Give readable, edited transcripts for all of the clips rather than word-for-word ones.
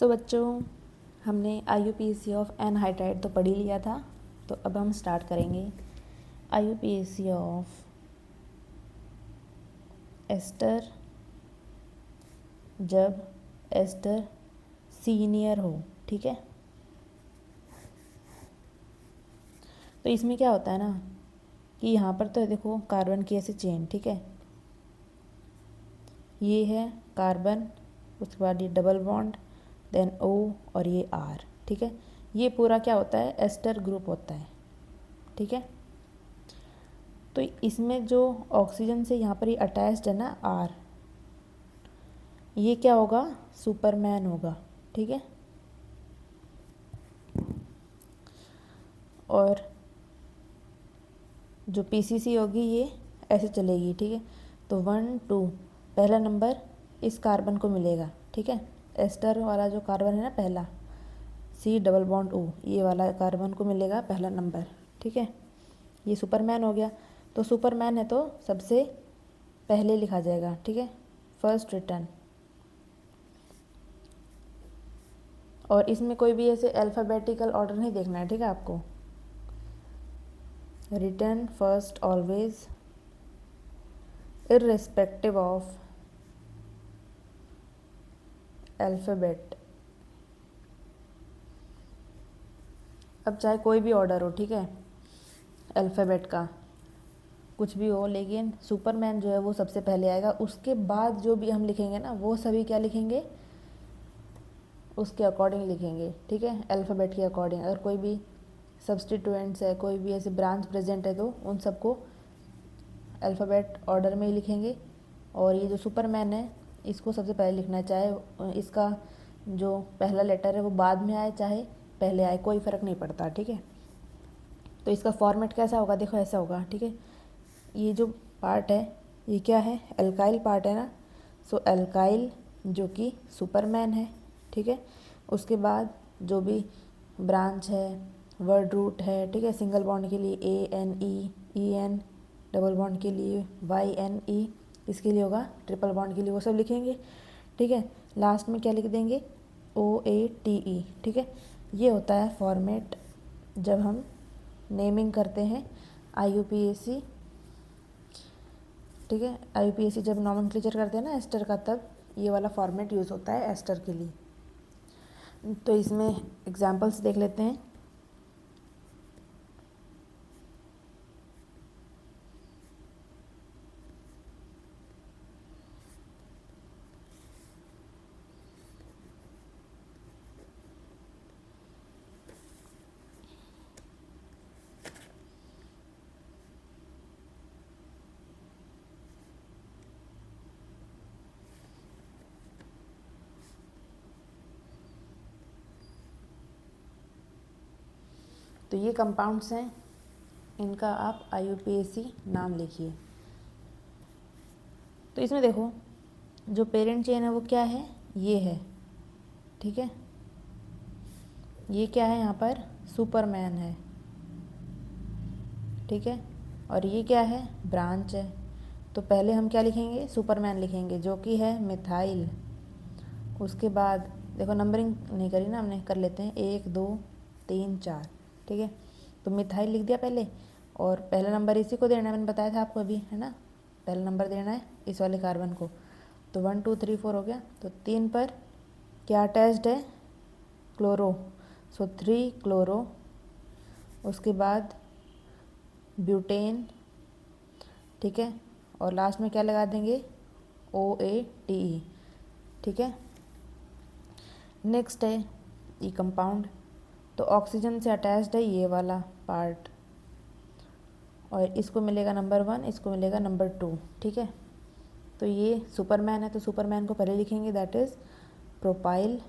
सो बच्चों, हमने IUPAC of anhydride तो पढ़ ही लिया था। तो अब हम स्टार्ट करेंगे IUPAC ऑफ एस्टर जब एस्टर सीनियर हो। ठीक है, तो इसमें क्या होता है ना कि यहाँ पर तो देखो कार्बन की ऐसे चेन, ठीक है, ये है कार्बन, उसके बाद ये डबल बॉन्ड, देन O और ये R। ठीक है, ये पूरा क्या होता है, एस्टर ग्रुप होता है। ठीक है, तो इसमें जो ऑक्सीजन से यहाँ पर ये अटैच्ड है ना R, ये क्या होगा, सुपरमैन होगा। ठीक है, और जो PCC होगी ये ऐसे चलेगी। ठीक है, तो 1 2 पहला नंबर इस कार्बन को मिलेगा। ठीक है, एस्टर वाला जो कार्बन है ना पहला, C डबल बॉन्ड O, ये वाला कार्बन को मिलेगा पहला नंबर। ठीक है, ये सुपरमैन हो गया। तो सुपरमैन है तो सबसे पहले लिखा जाएगा। ठीक है, फर्स्ट रिटर्न। और इसमें कोई भी ऐसे अल्फ़ाबेटिकल ऑर्डर नहीं देखना है। ठीक है, आपको written first always irrespective of alphabet. अब चाहे कोई भी ऑर्डर हो, ठीक है, अल्फ़ाबेट का कुछ भी हो, लेकिन सुपरमैन जो है वो सबसे पहले आएगा। उसके बाद जो भी हम लिखेंगे ना वो सभी क्या लिखेंगे, उसके अकॉर्डिंग लिखेंगे। ठीक है, अल्फ़ाबेट के अकॉर्डिंग। अगर कोई भी सब्सटीट्यूएंट्स है, कोई भी ऐसे ब्रांच प्रेजेंट है, तो उन सबको अल्फ़ाबेट ऑर्डर में ही लिखेंगे। और ये जो सुपरमैन है इसको सबसे पहले लिखना है, चाहे इसका जो पहला लेटर है वो बाद में आए चाहे पहले आए, कोई फ़र्क नहीं पड़ता। ठीक है, तो इसका फॉर्मेट कैसा होगा, देखो ऐसा होगा। ठीक है, ये जो पार्ट है ये क्या है, एल्काइल पार्ट है ना, सो एल्काइल जो कि सुपरमैन है। ठीक है, उसके बाद जो भी ब्रांच है, वर्ड रूट है, ठीक है, सिंगल बॉन्ड के लिए ANE EN, डबल बॉन्ड के लिए YNE, इसके लिए होगा ट्रिपल बॉन्ड के लिए, वो सब लिखेंगे। ठीक है, लास्ट में क्या लिख देंगे, OATE। ठीक है, ये होता है फॉर्मेट जब हम नेमिंग करते हैं IUPAC। ठीक है, IUPAC जब नॉमेनक्लेचर करते हैं ना एस्टर का, तब ये वाला फॉर्मेट यूज़ होता है एस्टर के लिए। तो इसमें एग्जांपल्स देख लेते हैं। तो ये कंपाउंड्स हैं, इनका आप IUPAC नाम लिखिए। तो इसमें देखो जो पेरेंट चेन है वो क्या है, ये है। ठीक है, ये क्या है, यहाँ पर सुपरमैन है। ठीक है, और ये क्या है, ब्रांच है। तो पहले हम क्या लिखेंगे, सुपरमैन लिखेंगे जो कि है मिथाइल। उसके बाद देखो नंबरिंग नहीं करी ना हमने, कर लेते हैं 1 2 3 4। ठीक है, तो मिथाइल लिख दिया पहले, और पहला नंबर इसी को देना है, मैंने बताया था आपको अभी, है ना, पहला नंबर देना है इस वाले कार्बन को। तो 1 2 3 4 हो गया। तो 3 पर क्या अटैच्ड है, क्लोरो, सो 3 क्लोरो। उसके बाद ब्यूटेन। ठीक है, और लास्ट में क्या लगा देंगे, OATE। ठीक है, नेक्स्ट है ये कंपाउंड, तो ऑक्सीजन से अटैच्ड है ये वाला पार्ट, और इसको मिलेगा नंबर 1, इसको मिलेगा नंबर 2। ठीक है, तो ये सुपरमैन है तो सुपरमैन को पहले लिखेंगे, दैट इज़ प्रोपाइल।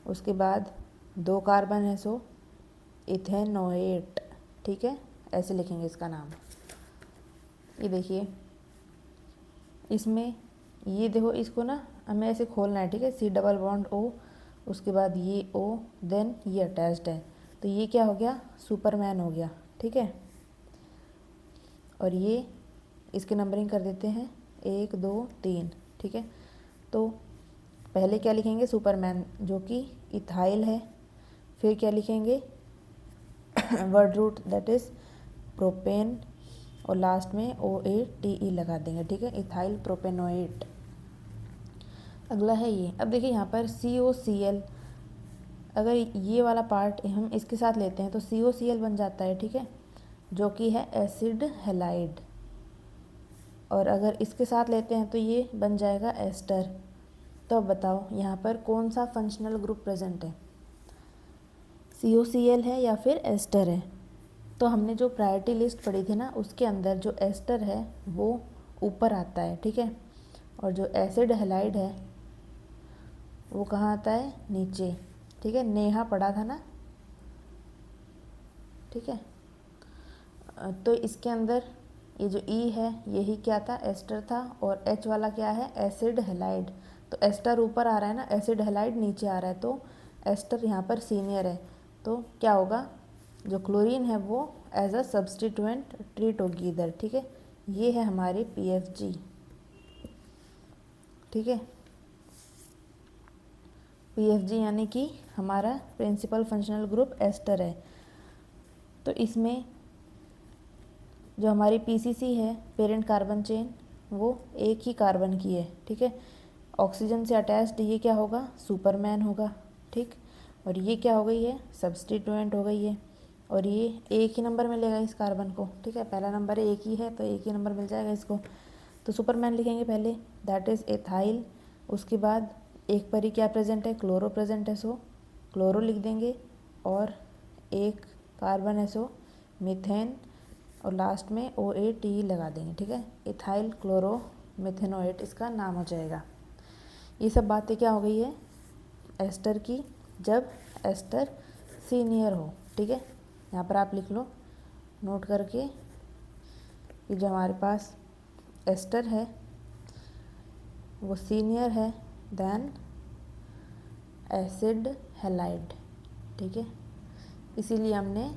उसके बाद 2 कार्बन है, सो इथेनोएट। ठीक है, ऐसे लिखेंगे इसका नाम। ये देखिए इसमें, ये देखो इसको ना हमें ऐसे खोलना है। ठीक है, C डबल बॉन्ड O, उसके बाद ये O, देन ये अटैच्ड है, तो ये क्या हो गया, सुपरमैन हो गया। ठीक है, और ये इसकी नंबरिंग कर देते हैं 1 2 3। ठीक है, तो पहले क्या लिखेंगे, सुपरमैन जो कि इथाइल है, फिर क्या लिखेंगे word root that is propane, और लास्ट में OATE लगा देंगे, ठीक है, इथाइल प्रोपेनोएट। अगला है ये। अब देखिए यहाँ पर COCl, अगर ये वाला पार्ट हम इसके साथ लेते हैं तो COCl बन जाता है, ठीक है, जो कि है एसिड हैलाइड। और अगर इसके साथ लेते हैं तो ये बन जाएगा एस्टर। तो अब बताओ यहाँ पर कौन सा फंक्शनल ग्रुप प्रेजेंट है, COCl है या फिर एस्टर है। तो हमने जो प्रायोरिटी लिस्ट पढ़ी थी ना, उसके अंदर जो एस्टर है वो ऊपर आता है, ठीक है, और जो एसिड हैलाइड है वो कहाँ आता है, नीचे, ठीक है, नेहा पढ़ा था ना, ठीक है। तो इसके अंदर ये जो E है यही क्या था, एस्टर था, और H वाला क्या है, एसिड हैलाइड। तो एस्टर ऊपर आ रहा है ना, एसिड हैलाइड नीचे आ रहा है, तो एस्टर यहाँ पर सीनियर है। तो क्या होगा, जो क्लोरीन है वो एज अ सब्सटीट्यूएंट ट्रीट होगी इधर, ठीक है। ये है हमारी PFG, ठीक है। PFG यानी कि हमारा प्रिंसिपल फंक्शनल ग्रुप एस्टर है। तो इसमें जो हमारी PCC है, पेरेंट कार्बन चेन, वो एक ही कार्बन की है, ठीक है। ऑक्सीजन से अटैच्ड ये क्या होगा, सुपरमैन होगा, ठीक। और ये क्या हो गई है, सब्सटीट्यूएंट हो गई है, और ये एक ही नंबर मिलेगा इस कार्बन को, ठीक है, पहला नंबर एक ही है तो एक ही नंबर मिल जाएगा इसको। तो सुपरमैन लिखेंगे पहले, दैट इज़ एथाइल। उसके बाद एक पर ही क्या प्रेजेंट है, क्लोरो प्रेजेंट है, सो क्लोरो लिख देंगे, और एक कार्बन है सो मीथेन, और लास्ट में OATE लगा देंगे, ठीक है, इथाइल क्लोरो मिथेनोएट इसका नाम हो जाएगा। ये सब बातें क्या हो गई है, एस्टर की, जब एस्टर सीनियर हो, ठीक है। यहाँ पर आप लिख लो नोट करके कि जो हमारे पास एस्टर है वो सीनियर है देन एसिड हैलाइड, ठीक है। इसीलिए हमने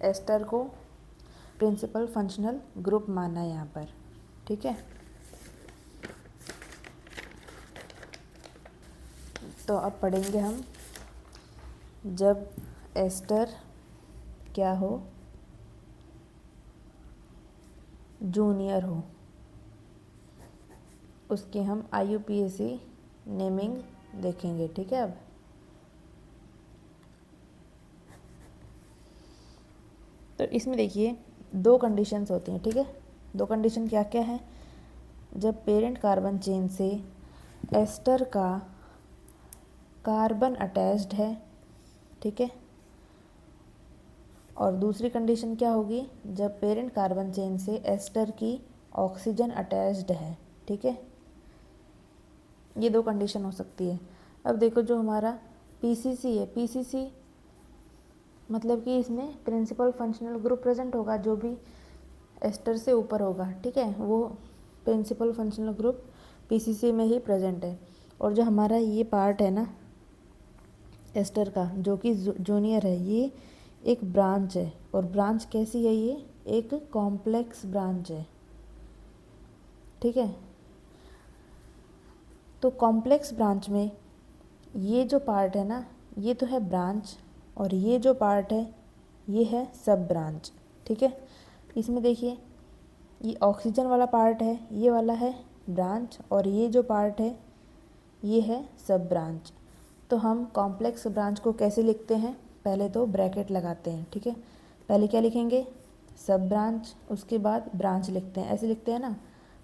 एस्टर को प्रिंसिपल फंक्शनल ग्रुप माना है यहाँ पर, ठीक है। तो अब पढ़ेंगे हम, जब एस्टर क्या हो, जूनियर हो, उसकी हम IUPAC नेमिंग देखेंगे, ठीक है। अब तो इसमें देखिए दो कंडीशंस होती हैं, ठीक है। दो कंडीशन क्या क्या है, जब पेरेंट कार्बन चेन से एस्टर का कार्बन अटैच्ड है, ठीक है, और दूसरी कंडीशन क्या होगी, जब पेरेंट कार्बन चेन से एस्टर की ऑक्सीजन अटैच्ड है, ठीक है। ये दो कंडीशन हो सकती है। अब देखो जो हमारा PCC है, PCC मतलब कि इसमें प्रिंसिपल फंक्शनल ग्रुप प्रेजेंट होगा, जो भी एस्टर से ऊपर होगा, ठीक है, वो प्रिंसिपल फंक्शनल ग्रुप PCC में ही प्रेजेंट है। और जो हमारा ये पार्ट है ना एस्टर का, जो कि जूनियर है, ये एक ब्रांच है, और ब्रांच कैसी है, ये एक कॉम्प्लेक्स ब्रांच है, ठीक है। तो कॉम्प्लेक्स ब्रांच में ये जो पार्ट है ना, ये तो है ब्रांच, और ये जो पार्ट है ये है सब ब्रांच, ठीक है। इसमें देखिए ये ऑक्सीजन वाला पार्ट है, ये वाला है ब्रांच, और ये जो पार्ट है ये है सब ब्रांच। तो हम कॉम्प्लेक्स ब्रांच को कैसे लिखते हैं, पहले तो ब्रैकेट लगाते हैं, ठीक है। पहले क्या लिखेंगे, सब ब्रांच, उसके बाद ब्रांच लिखते हैं, ऐसे लिखते हैं ना।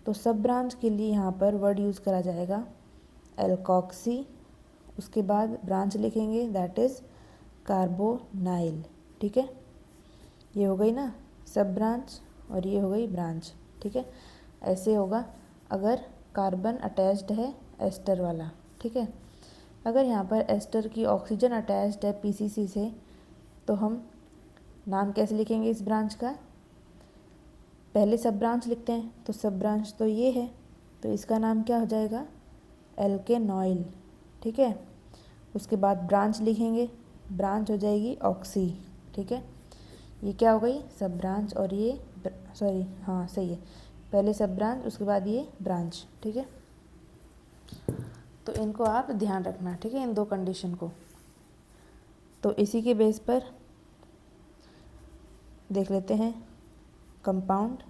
तो सब ब्रांच के लिए यहाँ पर वर्ड यूज़ करा जाएगा एल्कोक्सी, उसके बाद ब्रांच लिखेंगे दैट इज़ कार्बोनाइल, ठीक है। ये हो गई ना सब ब्रांच, और ये हो गई ब्रांच, ठीक है। ऐसे होगा अगर कार्बन अटैच्ड है एस्टर वाला, ठीक है। अगर यहाँ पर एस्टर की ऑक्सीजन अटैच्ड है PCC से, तो हम नाम कैसे लिखेंगे इस ब्रांच का, पहले सब ब्रांच लिखते हैं, तो सब ब्रांच तो ये है, तो इसका नाम क्या हो जाएगा, एल्केनॉइल, ठीक है। उसके बाद ब्रांच लिखेंगे, ब्रांच हो जाएगी ऑक्सी, ठीक है। ये क्या हो गई, सब ब्रांच, और ये सॉरी सही है, पहले सब ब्रांच उसके बाद ये ब्रांच, ठीक है। तो इनको आप ध्यान रखना, ठीक है, इन दो कंडीशन को। तो इसी के बेस पर देख लेते हैं कंपाउंड।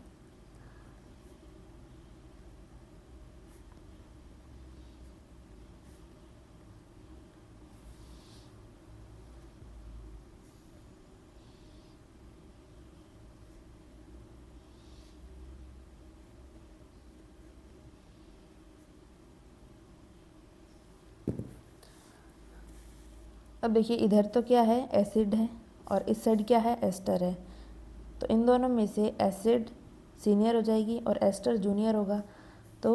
अब देखिए इधर तो क्या है, एसिड है, और इस साइड क्या है, एस्टर है। तो इन दोनों में से एसिड सीनियर हो जाएगी और एस्टर जूनियर होगा। तो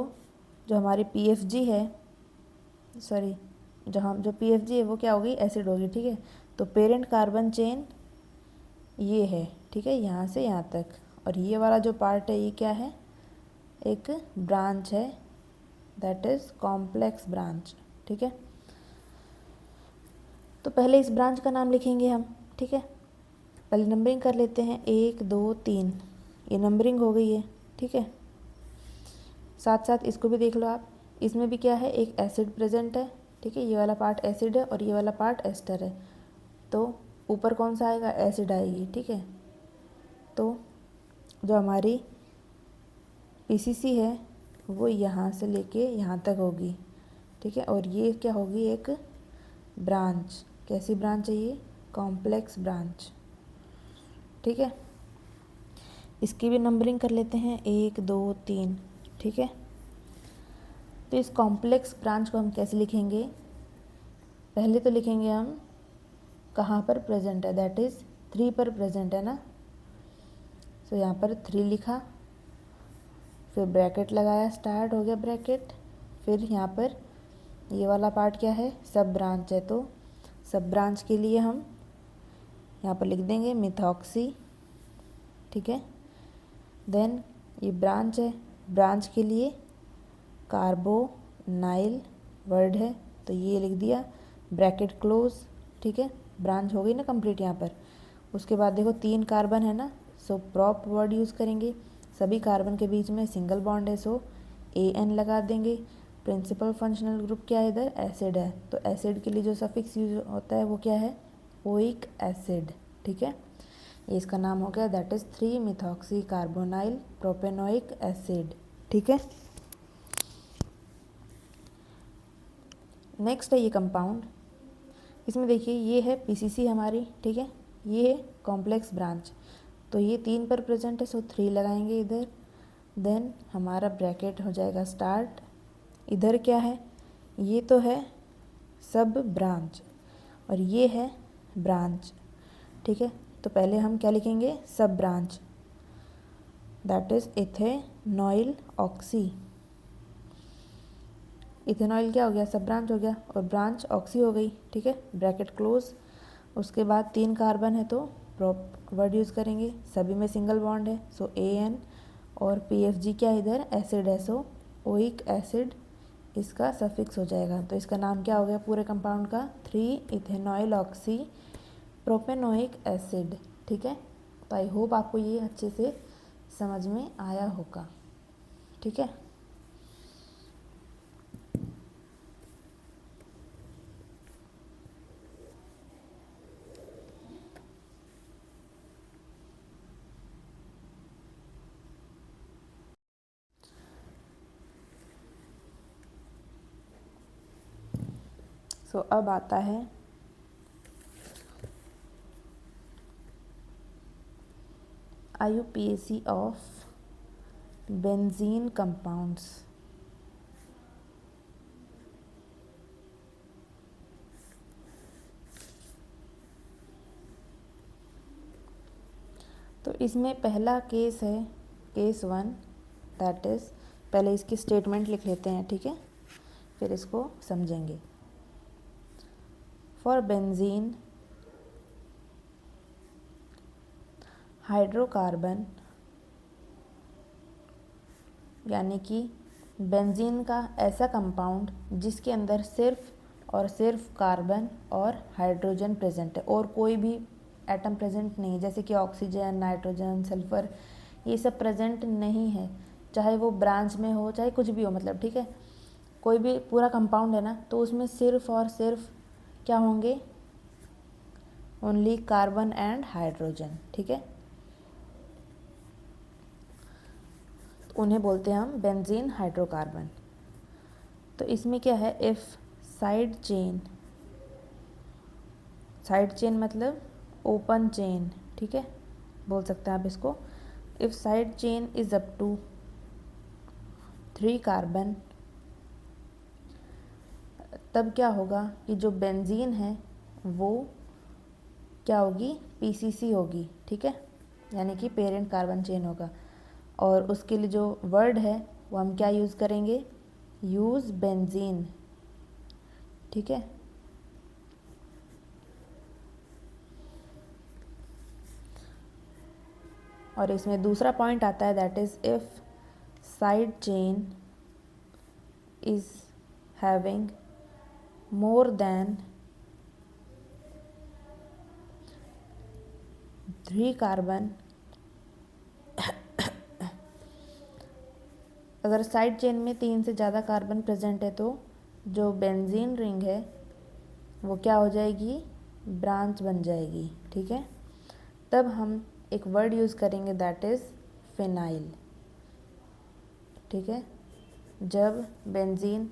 जो हमारी PFG है, सॉरी, जो PFG है वो क्या होगी, एसिड होगी, ठीक है। तो पेरेंट कार्बन चेन ये है, ठीक है, यहाँ से यहाँ तक। और ये वाला जो पार्ट है ये क्या है, एक ब्रांच है, दैट इज़ कॉम्प्लेक्स ब्रांच, ठीक है। तो पहले इस ब्रांच का नाम लिखेंगे हम, ठीक है। पहले नंबरिंग कर लेते हैं, 1 2 3, ये नंबरिंग हो गई है, ठीक है। साथ साथ इसको भी देख लो आप, इसमें भी क्या है, एक एसिड प्रेजेंट है, ठीक है। ये वाला पार्ट एसिड है और ये वाला पार्ट एस्टर है। तो ऊपर कौन सा आएगा, एसिड आएगी, ठीक है। तो जो हमारी PCC है वो यहाँ से लेके यहाँ तक होगी, ठीक है। और ये क्या होगी, एक ब्रांच। कैसी ब्रांच है ये, कॉम्प्लेक्स ब्रांच, ठीक है। इसकी भी नंबरिंग कर लेते हैं, 1 2 3, ठीक है। तो इस कॉम्प्लेक्स ब्रांच को हम कैसे लिखेंगे, पहले तो लिखेंगे हम कहाँ पर प्रेजेंट है, दैट इज़ 3 पर प्रेजेंट है ना। तो यहाँ पर 3 लिखा, फिर ब्रैकेट लगाया, स्टार्ट हो गया ब्रैकेट। फिर यहाँ पर ये वाला पार्ट क्या है, सब ब्रांच है। तो सब ब्रांच के लिए हम यहाँ पर लिख देंगे मिथॉक्सी, ठीक है। देन ये ब्रांच है, ब्रांच के लिए कार्बोनाइल वर्ड है, तो ये लिख दिया, ब्रैकेट क्लोज, ठीक है। ब्रांच हो गई ना कंप्लीट यहाँ पर। उसके बाद देखो 3 कार्बन है ना, सो प्रॉप वर्ड यूज़ करेंगे। सभी कार्बन के बीच में सिंगल बॉन्ड है, सो AN लगा देंगे। प्रिंसिपल फंक्शनल ग्रुप क्या है, इधर एसिड है, तो एसिड के लिए जो सफिक्स यूज होता है वो क्या है, ओइक एसिड, ठीक है। ये इसका नाम हो गया, that is 3 methoxy carbonyl propanoic acid, ठीक है। नेक्स्ट है ये कंपाउंड। इसमें देखिए ये है PCC हमारी, ठीक है, ये है कॉम्प्लेक्स ब्रांच। तो ये 3 पर प्रेजेंट है, सो 3 लगाएंगे इधर। देन हमारा ब्रैकेट हो जाएगा स्टार्ट। इधर क्या है, ये तो है सब ब्रांच और ये है ब्रांच, ठीक है। तो पहले हम क्या लिखेंगे, सब branch, that is ethanoyl oxy. Ethanoyl क्या हो गया, सब ब्रांच हो गया, और ब्रांच ऑक्सी हो गई, ठीक है। Bracket close. उसके बाद 3 कार्बन है तो प्रॉप वर्ड यूज़ करेंगे, सभी में सिंगल बॉन्ड है, सो AN। और PFG क्या है, इधर एसिड है, सो ओइक एसिड इसका सफिक्स हो जाएगा। तो इसका नाम क्या हो गया पूरे कंपाउंड का, 3 इथेनॉइल ऑक्सी प्रोपेनोइक एसिड, ठीक है। तो आई होप आपको ये अच्छे से समझ में आया होगा, ठीक है। सो अब आता है IUPAC ऑफ बेंजीन कंपाउंड्स। तो इसमें पहला केस है, केस 1, दैट इज़, पहले इसकी स्टेटमेंट लिख लेते हैं, ठीक है, फिर इसको समझेंगे। फॉर बेंजीन हाइड्रोकार्बन, यानी कि बेंजीन का ऐसा कंपाउंड जिसके अंदर सिर्फ और सिर्फ कार्बन और हाइड्रोजन प्रेजेंट है और कोई भी एटम प्रेजेंट नहीं है, जैसे कि ऑक्सीजन, नाइट्रोजन, सल्फर, ये सब प्रेजेंट नहीं है, चाहे वो ब्रांच में हो चाहे कुछ भी हो, मतलब, ठीक है। कोई भी पूरा कंपाउंड है ना, तो उसमें सिर्फ और सिर्फ क्या होंगे, ओनली कार्बन एंड हाइड्रोजन, ठीक है। उन्हें बोलते हैं हम बेंजीन हाइड्रोकार्बन। तो इसमें क्या है, if side chain, side chain मतलब ओपन चेन, ठीक है, बोल सकते हैं आप इसको। If side chain is up to 3 carbon, तब क्या होगा कि जो बेंजीन है वो क्या होगी, पीसीसी होगी, ठीक है, यानी कि पेरेंट कार्बन चेन होगा। और उसके लिए जो वर्ड है वो हम क्या यूज़ करेंगे, यूज़ बेंजीन, ठीक है। और इसमें दूसरा पॉइंट आता है, that is if side chain is having more than 3 carbon, अगर साइड चेन में 3 से ज़्यादा कार्बन प्रेजेंट है तो जो बेंजीन रिंग है वो क्या हो जाएगी, ब्रांच बन जाएगी, ठीक है। तब हम एक वर्ड यूज़ करेंगे, दैट इज़ फिनाइल, ठीक है। जब बेंजीन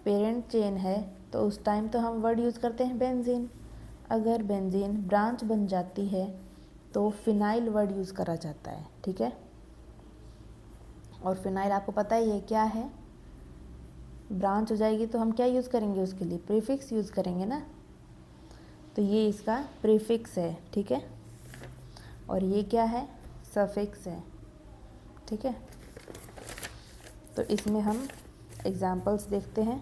पेरेंट चेन है तो उस टाइम तो हम वर्ड यूज़ करते हैं बेंजीन। अगर बेंजीन ब्रांच बन जाती है तो फिनाइल वर्ड यूज़ करा जाता है, ठीक है। और फिनाइल आपको पता ही है क्या है, ब्रांच हो जाएगी तो हम क्या यूज़ करेंगे, उसके लिए प्रीफिक्स यूज़ करेंगे ना। तो ये इसका प्रीफिक्स है, ठीक है। और ये क्या है, सफिक्स है, ठीक है। तो इसमें हम एग्जाम्पल्स देखते हैं।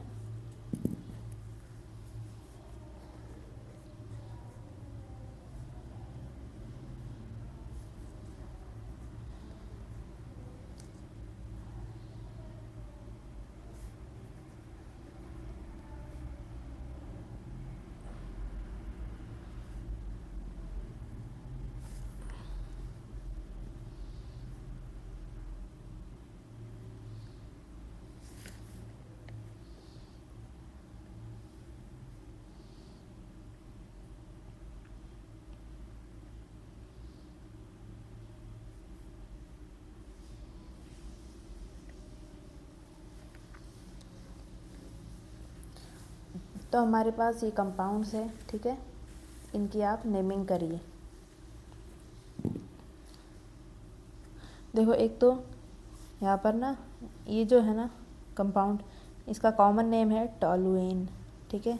तो हमारे पास ये कंपाउंड्स है, ठीक है, इनकी आप नेमिंग करिए। देखो एक तो यहाँ पर ना ये जो है ना कंपाउंड, इसका कॉमन नेम है टॉलुएन, ठीक है।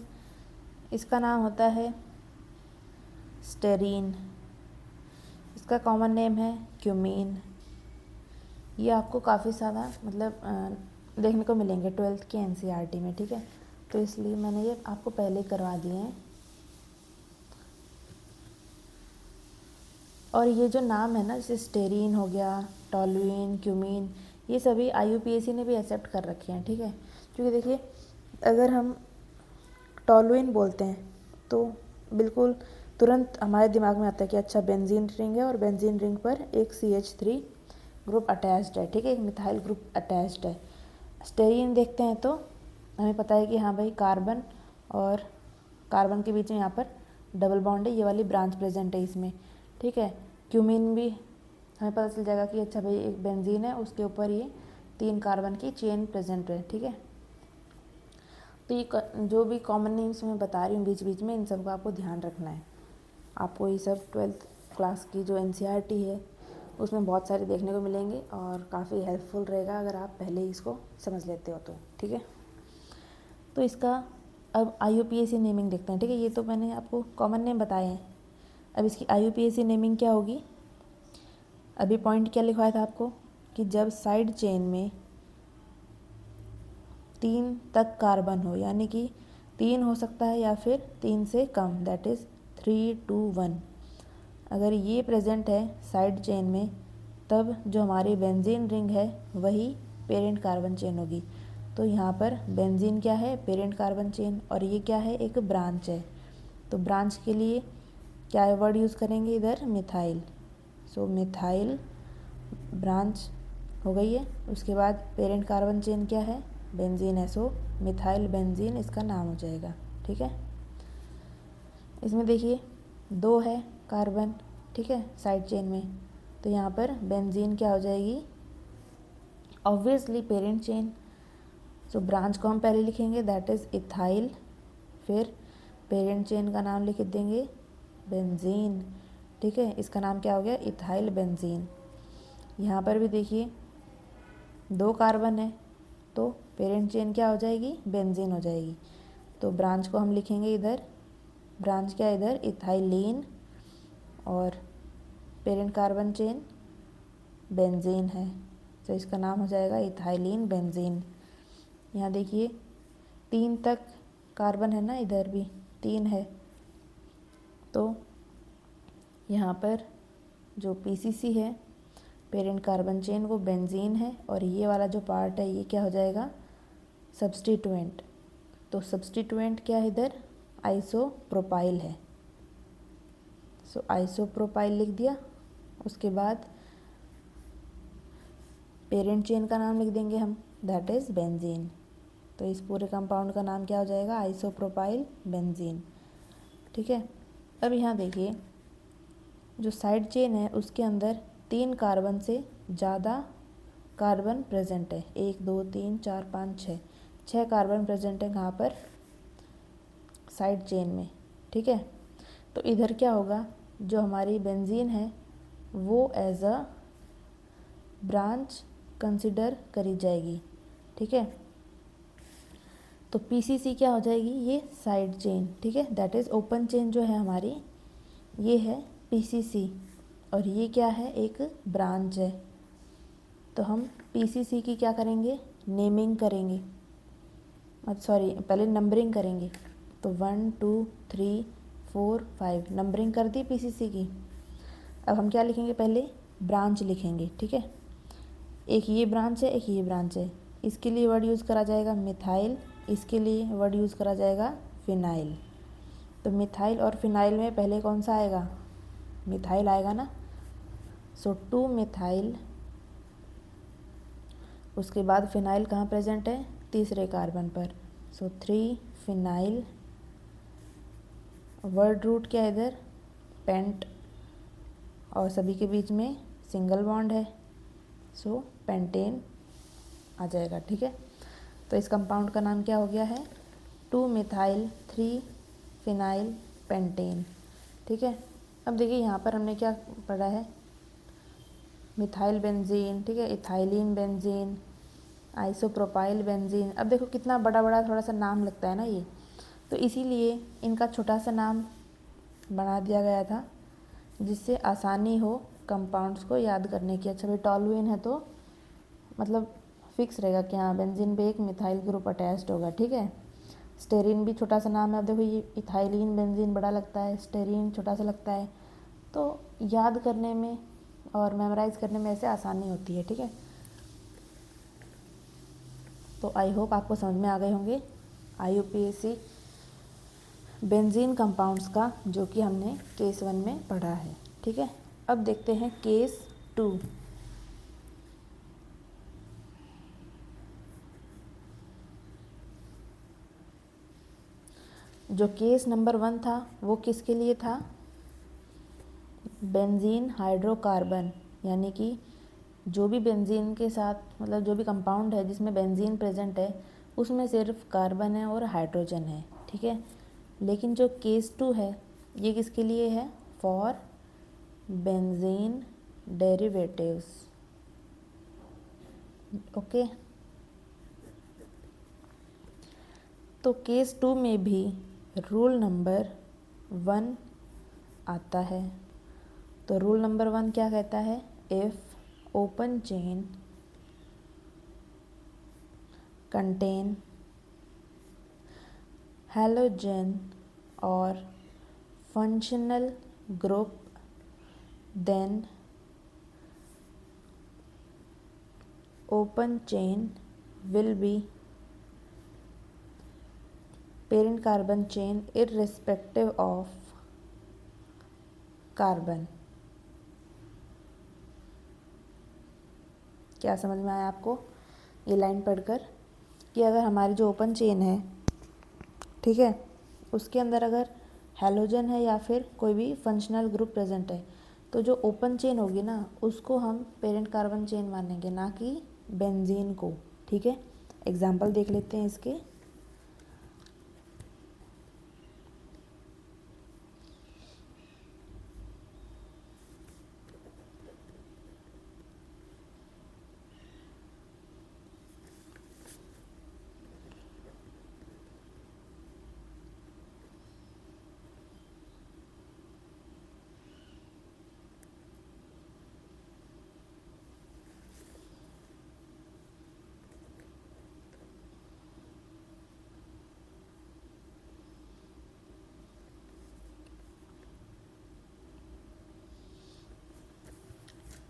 इसका नाम होता है स्टेरीन, इसका कॉमन नेम है क्यूमीन। ये आपको काफ़ी सारा मतलब देखने को मिलेंगे 12th के एनसीईआरटी में, ठीक है। तो इसलिए मैंने ये आपको पहले करवा दिए हैं। और ये जो नाम है ना, जैसे स्टेरीन हो गया, टॉलुइन, क्यूमीन, ये सभी आईयूपीएसी ने भी एक्सेप्ट कर रखे हैं, ठीक है। क्योंकि देखिए अगर हम टॉलुइन बोलते हैं तो बिल्कुल तुरंत हमारे दिमाग में आता है कि अच्छा बेंजीन रिंग है और बेंजीन रिंग पर एक CH3 ग्रुप अटैच्ड है, ठीक है, एक मिथाइल ग्रुप अटैच्ड है। स्टेरीन देखते हैं तो हमें पता है कि हाँ भाई कार्बन और कार्बन के बीच में यहाँ पर डबल बॉन्ड है, ये वाली ब्रांच प्रेजेंट है इसमें, ठीक है। क्यूमीन भी हमें पता चल जाएगा कि अच्छा भाई एक बेंजीन है, उसके ऊपर ये 3 कार्बन की चेन प्रेजेंट है, ठीक है। तो ये जो भी कॉमन नेम्स मैं बता रही हूँ बीच बीच में, इन सब का आपको ध्यान रखना है। आपको ये सब 12th क्लास की जो एनसीईआरटी है उसमें बहुत सारे देखने को मिलेंगे और काफ़ी हेल्पफुल रहेगा अगर आप पहले ही इसको समझ लेते हो तो, ठीक है। तो इसका अब आईयूपीएसी नेमिंग देखते हैं, ठीक है। ये तो मैंने आपको कॉमन नेम बताए हैं, अब इसकी आईयूपीएसी नेमिंग क्या होगी। अभी पॉइंट क्या लिखवाया था आपको कि जब साइड चेन में 3 तक कार्बन हो, यानी कि 3 हो सकता है या फिर 3 से कम, दैट इज़ 3, 2, 1, अगर ये प्रेजेंट है साइड चेन में तब जो हमारी बेंजीन रिंग है वही पेरेंट कार्बन चेन होगी। तो यहाँ पर बेंजीन क्या है, पेरेंट कार्बन चेन, और ये क्या है, एक ब्रांच है। तो ब्रांच के लिए क्या वर्ड यूज़ करेंगे इधर, मिथाइल। सो मिथाइल ब्रांच हो गई है। उसके बाद पेरेंट कार्बन चेन क्या है, बेंजीन है, सो मिथाइल बेंजीन इसका नाम हो जाएगा। ठीक है, इसमें देखिए 2 है कार्बन, ठीक है, साइड चेन में, तो यहाँ पर बेंजीन क्या हो जाएगी, ऑब्वियसली पेरेंट चेन। सो ब्रांच को हम पहले लिखेंगे, दैट इज़ इथाइल, फिर पेरेंट चेन का नाम लिख देंगे बेंजीन। ठीक है, इसका नाम क्या हो गया, इथाइल बेंजीन। यहाँ पर भी देखिए 2 कार्बन है, तो पेरेंट चेन क्या हो जाएगी, बेंजीन हो जाएगी। तो ब्रांच को हम लिखेंगे इधर, ब्रांच क्या है इधर, इथाइलिन, और पेरेंट कार्बन चेन बेंजीन है, तो इसका नाम हो जाएगा इथाइलिन बेंजीन। यहाँ देखिए 3 तक कार्बन है ना, इधर भी 3 है, तो यहाँ पर जो पीसीसी है पेरेंट कार्बन चेन वो बेंजीन है, और ये वाला जो पार्ट है ये क्या हो जाएगा, सब्स्टिट्यूएंट। तो सब्स्टिट्यूएंट क्या है इधर, आइसोप्रोपाइल है, सो आइसोप्रोपाइल लिख दिया। उसके बाद पेरेंट चेन का नाम लिख देंगे हम, दैट इज़ बेंजीन। तो इस पूरे कंपाउंड का नाम क्या हो जाएगा, आइसोप्रोपाइल बेंजीन। ठीक है, अब यहाँ देखिए जो साइड चेन है उसके अंदर 3 कार्बन से ज़्यादा कार्बन प्रेजेंट है, 1 2 3 4 5 6, 6 कार्बन प्रेजेंट है कहाँ पर, साइड चेन में। ठीक है, तो इधर क्या होगा, जो हमारी बेंजीन है वो एज अ ब्रांच कंसिडर करी जाएगी। ठीक है, तो पीसीसी क्या हो जाएगी, ये साइड चेन। ठीक है, दैट इज़ ओपन चेन जो है हमारी, ये है पीसीसी, और ये क्या है, एक ब्रांच है। तो हम पीसीसी की क्या करेंगे, नेमिंग करेंगे, सॉरी पहले नंबरिंग करेंगे। तो 1 2 3 4 5 नंबरिंग कर दी पीसीसी की। अब हम क्या लिखेंगे, पहले ब्रांच लिखेंगे। ठीक है, एक ये ब्रांच है, एक ये ब्रांच है, इसके लिए वर्ड यूज़ करा जाएगा मिथाइल, इसके लिए वर्ड यूज़ करा जाएगा फिनाइल। तो मिथाइल और फिनाइल में पहले कौन सा आएगा, मिथाइल आएगा ना, सो 2 मिथाइल, उसके बाद फिनाइल कहाँ प्रेजेंट है, तीसरे कार्बन पर, सो 3 फिनाइल। वर्ड रूट क्या है इधर, पेंट, और सभी के बीच में सिंगल बॉन्ड है, सो पेंटेन आ जाएगा। ठीक है, तो इस कंपाउंड का नाम क्या हो गया है, 2 मिथाइल 3 फिनाइल पेंटेन। ठीक है, अब देखिए यहाँ पर हमने क्या पढ़ा है, मिथाइल बेंजीन, ठीक है, इथाइलिन बेंजीन, आइसोप्रोपाइल बेंजीन। अब देखो कितना बड़ा बड़ा थोड़ा सा नाम लगता है ना ये, तो इसीलिए इनका छोटा सा नाम बना दिया गया था जिससे आसानी हो कंपाउंड्स को याद करने की। अच्छा भाई टॉलुइन है तो मतलब फिक्स रहेगा कि हाँ बेंजीन पे एक मिथाइल ग्रुप अटैच्ड होगा। ठीक है, स्टेरिन भी छोटा सा नाम है। अब देखो ये इथाइलिन बेंजीन बड़ा लगता है, स्टेरिन छोटा सा लगता है, तो याद करने में और मेमोराइज करने में ऐसे आसानी होती है। ठीक है, तो आई होप आपको समझ में आ गए होंगे IUPAC बेंजीन कंपाउंड्स का, जो कि हमने केस 1 में पढ़ा है। ठीक है, अब देखते हैं केस 2। जो केस नंबर 1 था वो किसके लिए था, बेंजीन हाइड्रोकार्बन, यानी कि जो भी बेंजीन के साथ मतलब जो भी कंपाउंड है जिसमें बेंजीन प्रेजेंट है उसमें सिर्फ कार्बन है और हाइड्रोजन है। ठीक है, लेकिन जो केस 2 है ये किसके लिए है, फॉर बेंजीन डेरिवेटिव्स। ओके, तो केस 2 में भी रूल नंबर 1 आता है। तो रूल नंबर 1 क्या कहता है, if open chain contain halogen और functional group then open chain will be parent carbon chain irrespective of carbon. क्या समझ में आया आपको ये लाइन पढ़कर, कि अगर हमारी जो ओपन चेन है, ठीक है, उसके अंदर अगर हैलोजन है या फिर कोई भी फंक्शनल ग्रुप प्रेजेंट है, तो जो ओपन चेन होगी ना उसको हम पेरेंट कार्बन चेन मानेंगे, ना कि बेंजीन को। ठीक है, एग्जाम्पल देख लेते हैं इसके।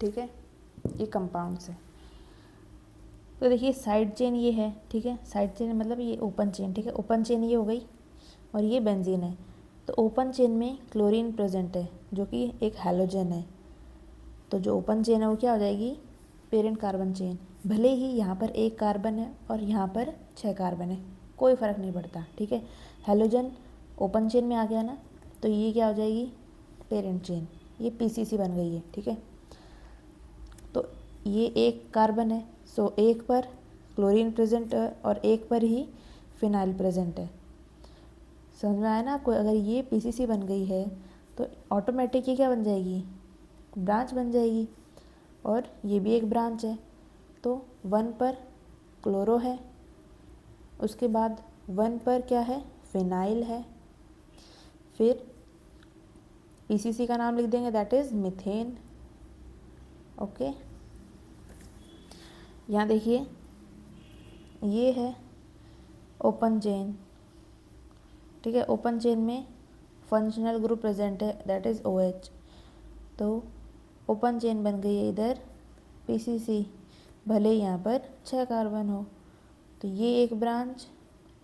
ठीक है, ये कंपाउंड्स है। तो देखिए साइड चेन ये है, ठीक है, साइड चेन मतलब ये ओपन चेन, ठीक है, ओपन चेन ये हो गई और ये बेंजीन है। तो ओपन चेन में क्लोरीन प्रेजेंट है जो कि एक हैलोजन है। तो जो ओपन चेन है वो क्या हो जाएगी, पेरेंट कार्बन चेन। भले ही यहाँ पर एक कार्बन है और यहाँ पर 6 कार्बन है, कोई फ़र्क नहीं पड़ता। ठीक है, हैलोजन ओपन चेन में आ गया ना, तो ये क्या हो जाएगी, पेरेंट चेन, ये पीसीसी बन गई है। ठीक है, तो ये एक कार्बन है, सो एक पर क्लोरीन प्रेजेंट है और एक पर ही फिनाइल प्रेजेंट है। समझ में आया ना आपको? अगर ये पीसीसी बन गई है तो ऑटोमेटिक ये क्या बन जाएगी, ब्रांच बन जाएगी, और ये भी एक ब्रांच है। तो 1 पर क्लोरो है, उसके बाद 1 पर क्या है, फिनाइल है, फिर पीसीसी का नाम लिख देंगे, दैट इज़ मीथेन। ओके, यहाँ देखिए ये है ओपन चेन। ठीक है, ओपन चेन में फंक्शनल ग्रुप प्रेजेंट है, दैट इज़ OH। तो ओपन चेन बन गई है इधर पीसीसी, भले ही यहाँ पर 6 कार्बन हो। तो ये एक ब्रांच,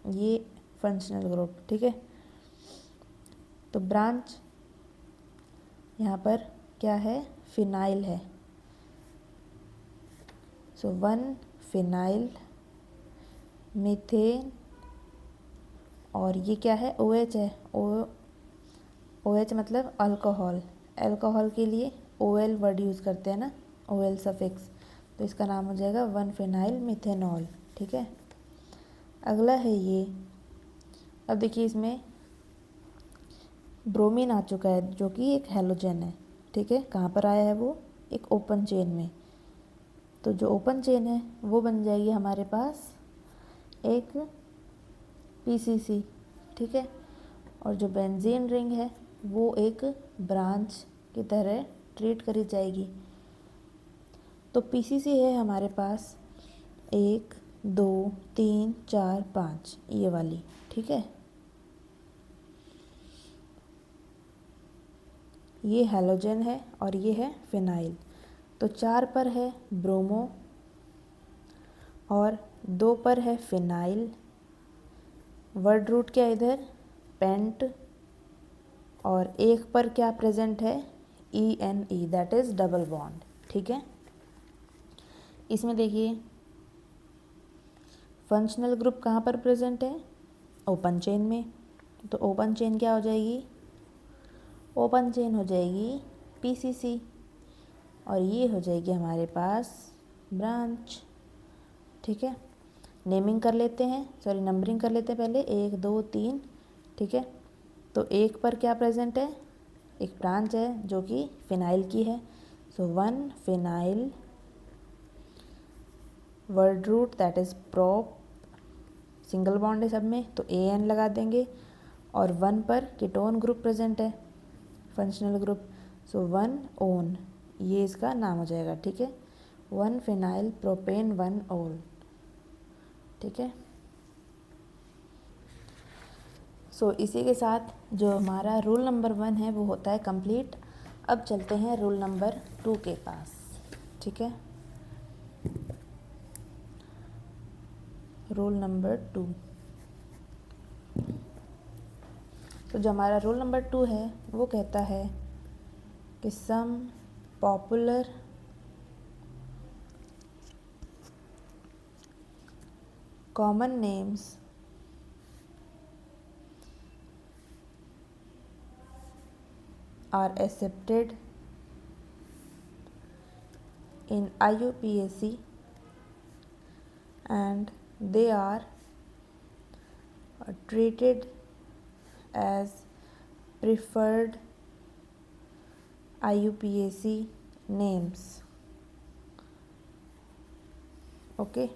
ये फंक्शनल ग्रुप। ठीक है, तो ब्रांच यहाँ पर क्या है, फिनाइल है। सो 1 फिनाइल मीथेन, और ये क्या है, OH है। OH मतलब अल्कोहल, अल्कोहल के लिए OL वर्ड यूज़ करते हैं ना, OL सफिक्स, तो इसका नाम हो जाएगा 1 फिनाइल मिथेनॉल। ठीक है, अगला है ये। अब देखिए इसमें ब्रोमीन आ चुका है जो कि एक हैलोजन है। ठीक है, कहाँ पर आया है वो, एक ओपन चेन में। तो जो ओपन चेन है वो बन जाएगी हमारे पास एक पीसीसी। ठीक है, और जो बेंजीन रिंग है वो एक ब्रांच की तरह ट्रीट करी जाएगी। तो पीसीसी है हमारे पास 1 2 3 4 5, ये वाली। ठीक है, ये हैलोजन है और ये है फिनाइल। तो 4 पर है ब्रोमो और 2 पर है फिनाइल। वर्ड रूट क्या इधर, पेंट, और 1 पर क्या प्रेजेंट है, ENE, that is double bond. ठीक है, इसमें देखिए फंक्शनल ग्रुप कहाँ पर प्रेजेंट है, ओपन चेन में। तो ओपन चेन क्या हो जाएगी, ओपन चेन हो जाएगी पीसीसी, और ये हो जाएगी हमारे पास ब्रांच। ठीक है, नेमिंग कर लेते हैं, सॉरी नंबरिंग कर लेते हैं पहले, 1 2 3। ठीक है, तो 1 पर क्या प्रेजेंट है, एक ब्रांच है जो कि फिनाइल की है। So 1 phenyl, word root that is prop, single bond है सब में तो AN लगा देंगे, और 1 पर कीटोन ग्रुप प्रेजेंट है, फंक्शनल ग्रुप। सो 1 ओन, ये इसका नाम हो जाएगा। ठीक है, 1 फिनाइल प्रोपेन 1 ओल। ठीक है, सो इसी के साथ जो हमारा रूल नंबर 1 है वो होता है कंप्लीट। अब चलते हैं रूल नंबर 2 के पास। ठीक है, रूल नंबर 2। तो जो हमारा रूल नंबर 2 है वो कहता है कि some popular common names are accepted in IUPAC and they are treated as preferred IUPAC names. Okay,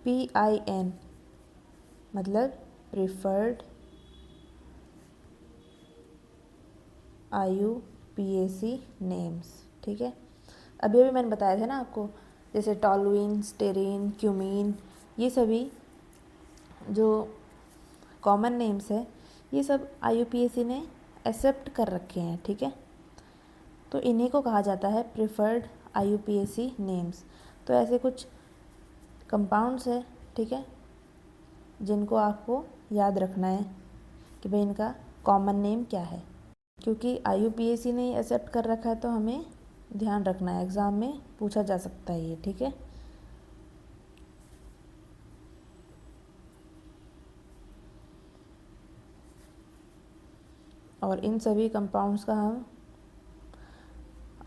PIN मतलब प्रिफर्ड IUPAC नेम्स, ठीक है। अभी मैंने बताया था ना आपको, जैसे टॉलुइन, स्टेरीन, क्यूमीन, ये सभी जो कॉमन नेम्स है ये सब IUPAC ने एक्सेप्ट कर रखे हैं, ठीक है। तो इन्हीं को कहा जाता है प्रिफर्ड IUPAC नेम्स। तो ऐसे कुछ कंपाउंड्स है, ठीक है, जिनको आपको याद रखना है कि भाई इनका कॉमन नेम क्या है। क्योंकि IUPAC ने एक्सेप्ट कर रखा है तो हमें ध्यान रखना है, एग्ज़ाम में पूछा जा सकता है ये, ठीक है। और इन सभी कंपाउंड्स का हम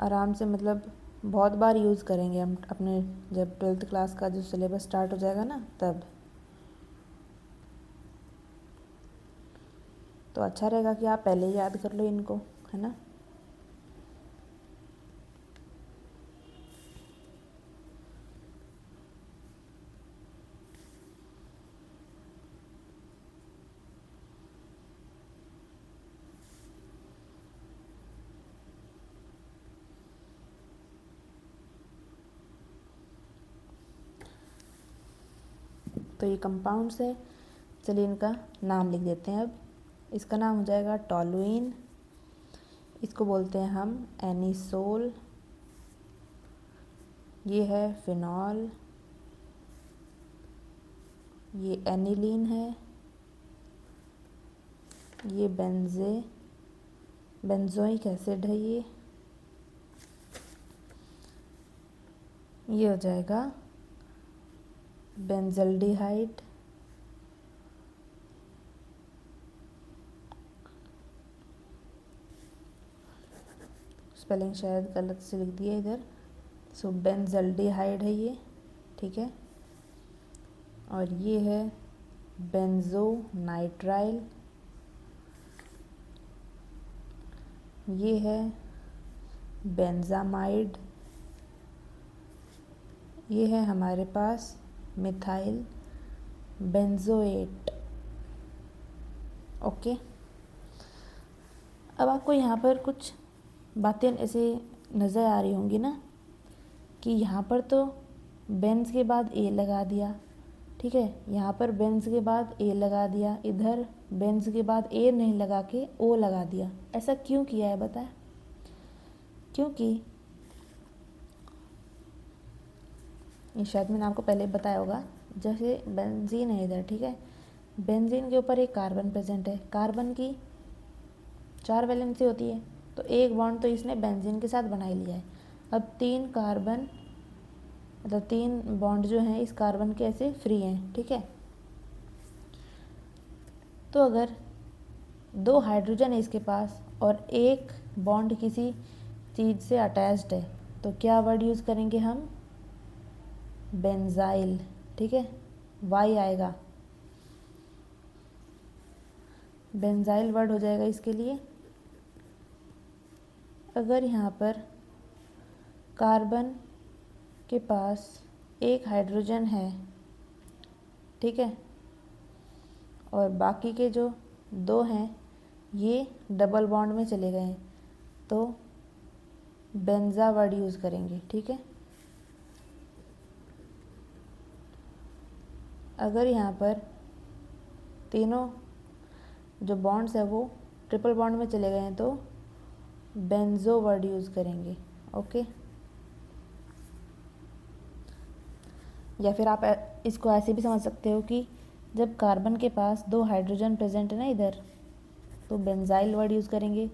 आराम से मतलब बहुत बार यूज़ करेंगे हम अपने, जब 12th क्लास का जो सिलेबस स्टार्ट हो जाएगा ना तब। तो अच्छा रहेगा कि आप पहले ही याद कर लो इनको, है ना। तो ये कंपाउंड्स है, चलिए इनका नाम लिख देते हैं अब। इसका नाम हो जाएगा टॉलुइन, इसको बोलते हैं हम एनिसोल, ये है फिनॉल, ये एनिलीन है, ये बेंजोइक एसिड है, ये हो जाएगा बेंजल्डिहाइड, स्पेलिंग शायद गलत से लिख दिया इधर, सो बेंजल्डिहाइड है ये, ठीक है। और ये है बेंजोनाइट्राइल, ये है बेंजामाइड, ये है हमारे पास मिथाइल बेंजोएट। ओके, अब आपको यहाँ पर कुछ बातें ऐसे नज़र आ रही होंगी ना कि यहाँ पर तो बेंज के बाद ए लगा दिया, ठीक है, यहाँ पर बेंज के बाद ए लगा दिया, इधर बेंज के बाद ए नहीं लगा के ओ लगा दिया। ऐसा क्यों किया है बताएं? क्योंकि ये शायद मैंने आपको पहले बताया होगा, जैसे बेंजीन है इधर, ठीक है, बेंजीन के ऊपर एक कार्बन प्रेजेंट है, कार्बन की 4 वैलेंसी होती है, तो एक बॉन्ड तो इसने बेंजीन के साथ बना ही लिया है। अब 3 कार्बन मतलब 3 बॉन्ड जो हैं इस कार्बन के ऐसे फ्री हैं, ठीक है। तो अगर 2 हाइड्रोजन है इसके पास और एक बॉन्ड किसी चीज़ से अटैच्ड है तो क्या वर्ड यूज़ करेंगे हम? बेंजाइल, ठीक है, वाई आएगा, बेंजाइल वर्ड हो जाएगा इसके लिए। अगर यहाँ पर कार्बन के पास एक हाइड्रोजन है, ठीक है, और बाकी के जो 2 हैं ये डबल बॉन्ड में चले गए हैं तो बेंजा वर्ड यूज़ करेंगे, ठीक है। अगर यहाँ पर तीनों जो बॉन्ड्स है वो ट्रिपल बॉन्ड में चले गए हैं तो बेंजो वर्ड यूज़ करेंगे, ओके। या फिर आप इसको ऐसे भी समझ सकते हो कि जब कार्बन के पास 2 हाइड्रोजन प्रेजेंट है ना इधर, तो बेंजाइल वर्ड यूज़ करेंगे।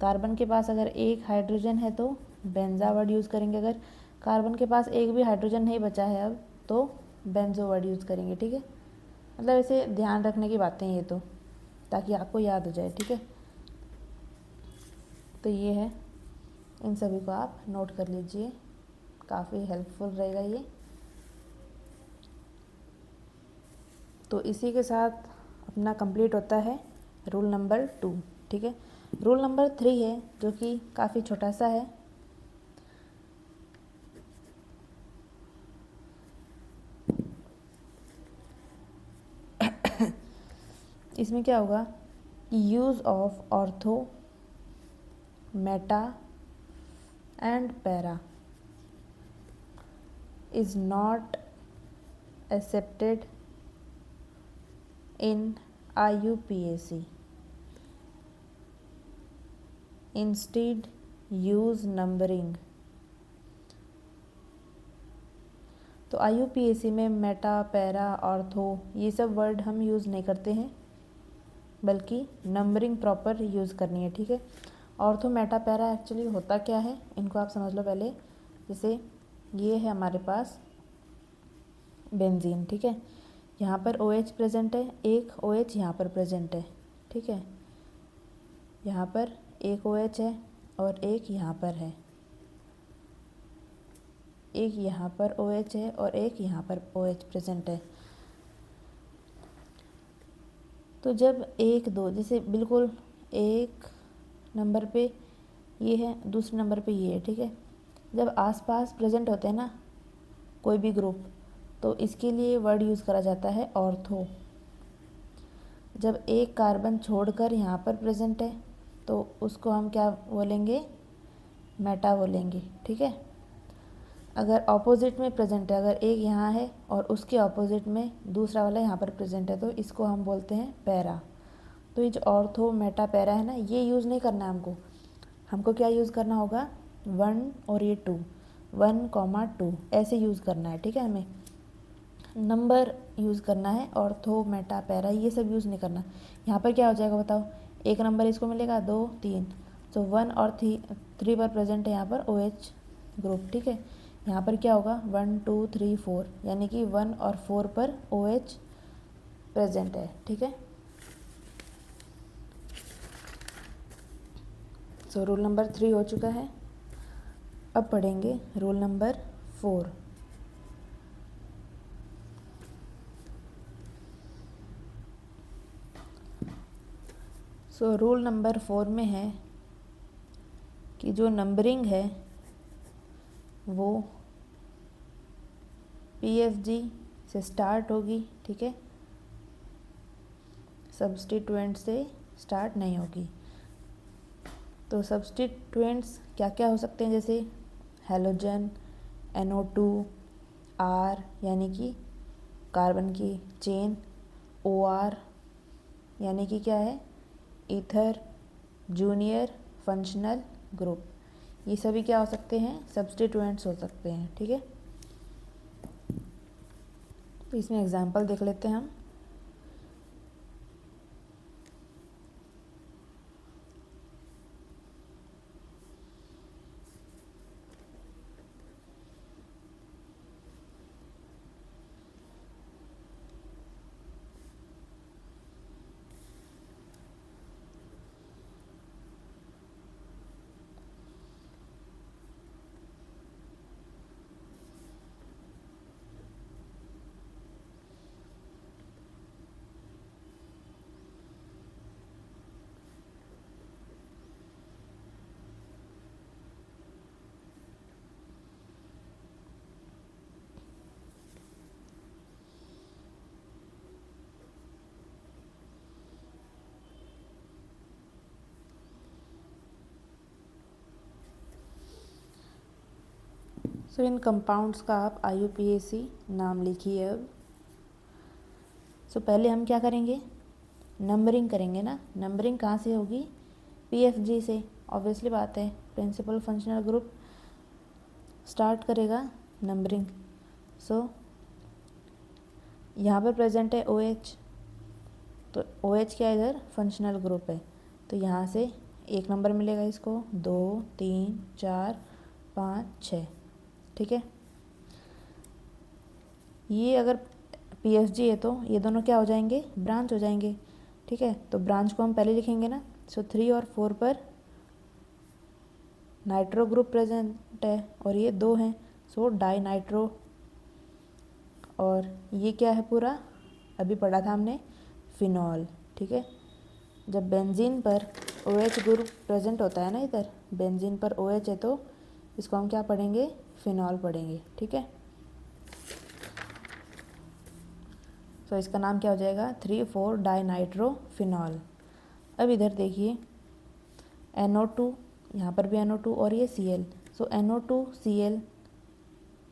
कार्बन के पास अगर एक हाइड्रोजन है तो बेंजा वर्ड यूज़ करेंगे। अगर कार्बन के पास एक भी हाइड्रोजन नहीं बचा है अब तो बेंजो वर्ड यूज़ करेंगे, ठीक है। मतलब ऐसे ध्यान रखने की बातें हैं ये तो, ताकि आपको याद हो जाए, ठीक है। तो ये है, इन सभी को आप नोट कर लीजिए, काफ़ी हेल्पफुल रहेगा ये। तो इसी के साथ अपना कंप्लीट होता है रूल नंबर 2, ठीक है। रूल नंबर 3 है जो कि काफ़ी छोटा सा है। इसमें क्या होगा कि use of ortho, Meta and para is not accepted in IUPAC. Instead, use numbering. तो IUPAC में मेटा, पैरा, ऑर्थो ये सब वर्ड हम यूज़ नहीं करते हैं, बल्कि नंबरिंग प्रॉपर यूज़ करनी है, ठीक है। ऑर्थो, मेटा, पैरा एक्चुअली होता क्या है, इनको आप समझ लो पहले। जैसे ये है हमारे पास बेंजीन, ठीक है। यहाँ पर OH प्रेजेंट है, एक OH यहाँ पर प्रेजेंट है, ठीक है। यहाँ पर एक OH है और एक यहाँ पर है, एक यहाँ पर OH है और एक यहाँ पर OH प्रेजेंट है। तो जब एक दो, जैसे बिल्कुल एक नंबर पे ये है, दूसरे नंबर पे ये है, ठीक है। जब आसपास प्रेजेंट होते हैं ना कोई भी ग्रुप, तो इसके लिए वर्ड यूज़ करा जाता है ऑर्थो। जब एक कार्बन छोड़कर यहाँ पर प्रेजेंट है तो उसको हम क्या बोलेंगे, मेटा बोलेंगे, ठीक है। अगर ऑपोजिट में प्रेजेंट है, अगर एक यहाँ है और उसके ऑपोजिट में दूसरा वाला यहाँ पर प्रेजेंट है, तो इसको हम बोलते हैं पैरा। तो ये जो ऑर्थो, मेटा, पैरा है ना, ये यूज़ नहीं करना है हमको। हमको क्या यूज़ करना होगा, 1 और ये 2, 1,2 ऐसे यूज़ करना है, ठीक है। हमें नंबर यूज़ करना है, ऑर्थो, मेटा, पैरा ये सब यूज़ नहीं करना। यहाँ पर क्या हो जाएगा बताओ, एक नंबर इसको मिलेगा, 2, 3, तो 1 और 3 पर प्रेजेंट है यहाँ पर OH ग्रुप, ठीक है। यहाँ पर क्या होगा, 1, 2, 3, 4, यानी कि 1 और 4 पर OH प्रेजेंट है, ठीक है। सो रूल नंबर 3 हो चुका है। अब पढ़ेंगे rule number 4। So rule number 4 में है कि जो नंबरिंग है वो PFG से स्टार्ट होगी, ठीक है। सब्स्टिट्यूएंट से स्टार्ट नहीं होगी। तो सब्स्टिट्यूएंट्स क्या क्या हो सकते हैं, जैसे हैलोजन, NO2, R यानी कि कार्बन की चेन, OR यानी कि क्या है, ईथर, जूनियर फंक्शनल ग्रुप, ये सभी क्या हो सकते हैं, सब्स्टिट्यूएंट्स हो सकते हैं, ठीक है। तो इसमें एग्जांपल देख लेते हैं हम। सो इन कंपाउंड्स का आप IUPAC नाम लिखिए अब। सो पहले हम क्या करेंगे, नंबरिंग करेंगे ना। नंबरिंग कहाँ से होगी, PFG से, ऑब्वियसली बात है, प्रिंसिपल फंक्शनल ग्रुप स्टार्ट करेगा नंबरिंग। सो यहाँ पर प्रेजेंट है OH, तो OH क्या है, इधर फंक्शनल ग्रुप है, तो यहाँ से एक नंबर मिलेगा इसको, 2, 3, 4, 5, 6, ठीक है। ये अगर PFG है तो ये दोनों क्या हो जाएंगे, ब्रांच हो जाएंगे, ठीक है। तो ब्रांच को हम पहले लिखेंगे ना, सो 3 और 4 पर नाइट्रो ग्रुप प्रेजेंट है और ये 2 हैं, सो डाई नाइट्रो। और ये क्या है पूरा, अभी पढ़ा था हमने, फिनॉल, ठीक है। जब बेंजीन पर OH ग्रुप प्रेजेंट होता है ना, इधर बेंजीन पर OH है तो इसको हम क्या पढ़ेंगे, फिनॉल पढ़ेंगे, ठीक है। तो इसका नाम क्या हो जाएगा, 3,4 डाई नाइट्रो फिनॉल। अब इधर देखिए NO2, यहाँ पर भी NO2 और ये Cl, सो NO2 Cl,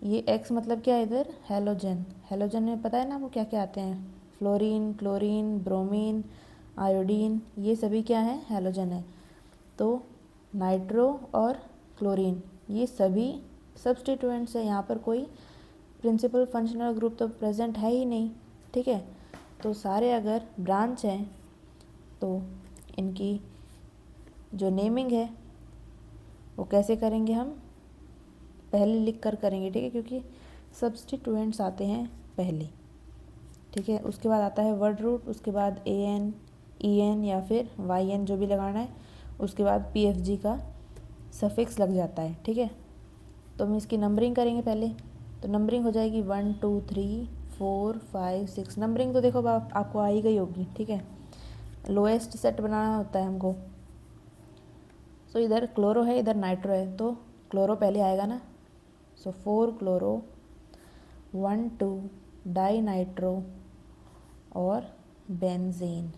ये X मतलब क्या है इधर, हैलोजन। हैलोजन में पता है ना वो क्या क्या आते हैं, फ्लोरीन, क्लोरीन, ब्रोमीन, आयोडीन, ये सभी क्या है, हैलोजन है। तो नाइट्रो और क्लोरीन ये सभी सब्स्टिट्यूएंट्स है, यहाँ पर कोई प्रिंसिपल फंक्शनल ग्रुप तो प्रेजेंट है ही नहीं, ठीक है। तो सारे अगर ब्रांच हैं तो इनकी जो नेमिंग है वो कैसे करेंगे, हम पहले लिख कर करेंगे, ठीक है, क्योंकि सब्स्टिट्यूएंट्स आते हैं पहले, ठीक है। उसके बाद आता है वर्ड रूट, उसके बाद AN, EN या फिर YN जो भी लगाना है, उसके बाद PFG का सफिक्स लग जाता है, ठीक है। तो हम इसकी नंबरिंग करेंगे पहले, तो नंबरिंग हो जाएगी 1 2 3 4 5 6। नंबरिंग तो देखो आपको आ ही गई होगी, ठीक है। लोएस्ट सेट बनाना होता है हमको। सो इधर क्लोरो है, इधर नाइट्रो है, तो क्लोरो पहले आएगा ना, सो 4 क्लोरो, 1 2 डाई नाइट्रो और बेंजीन,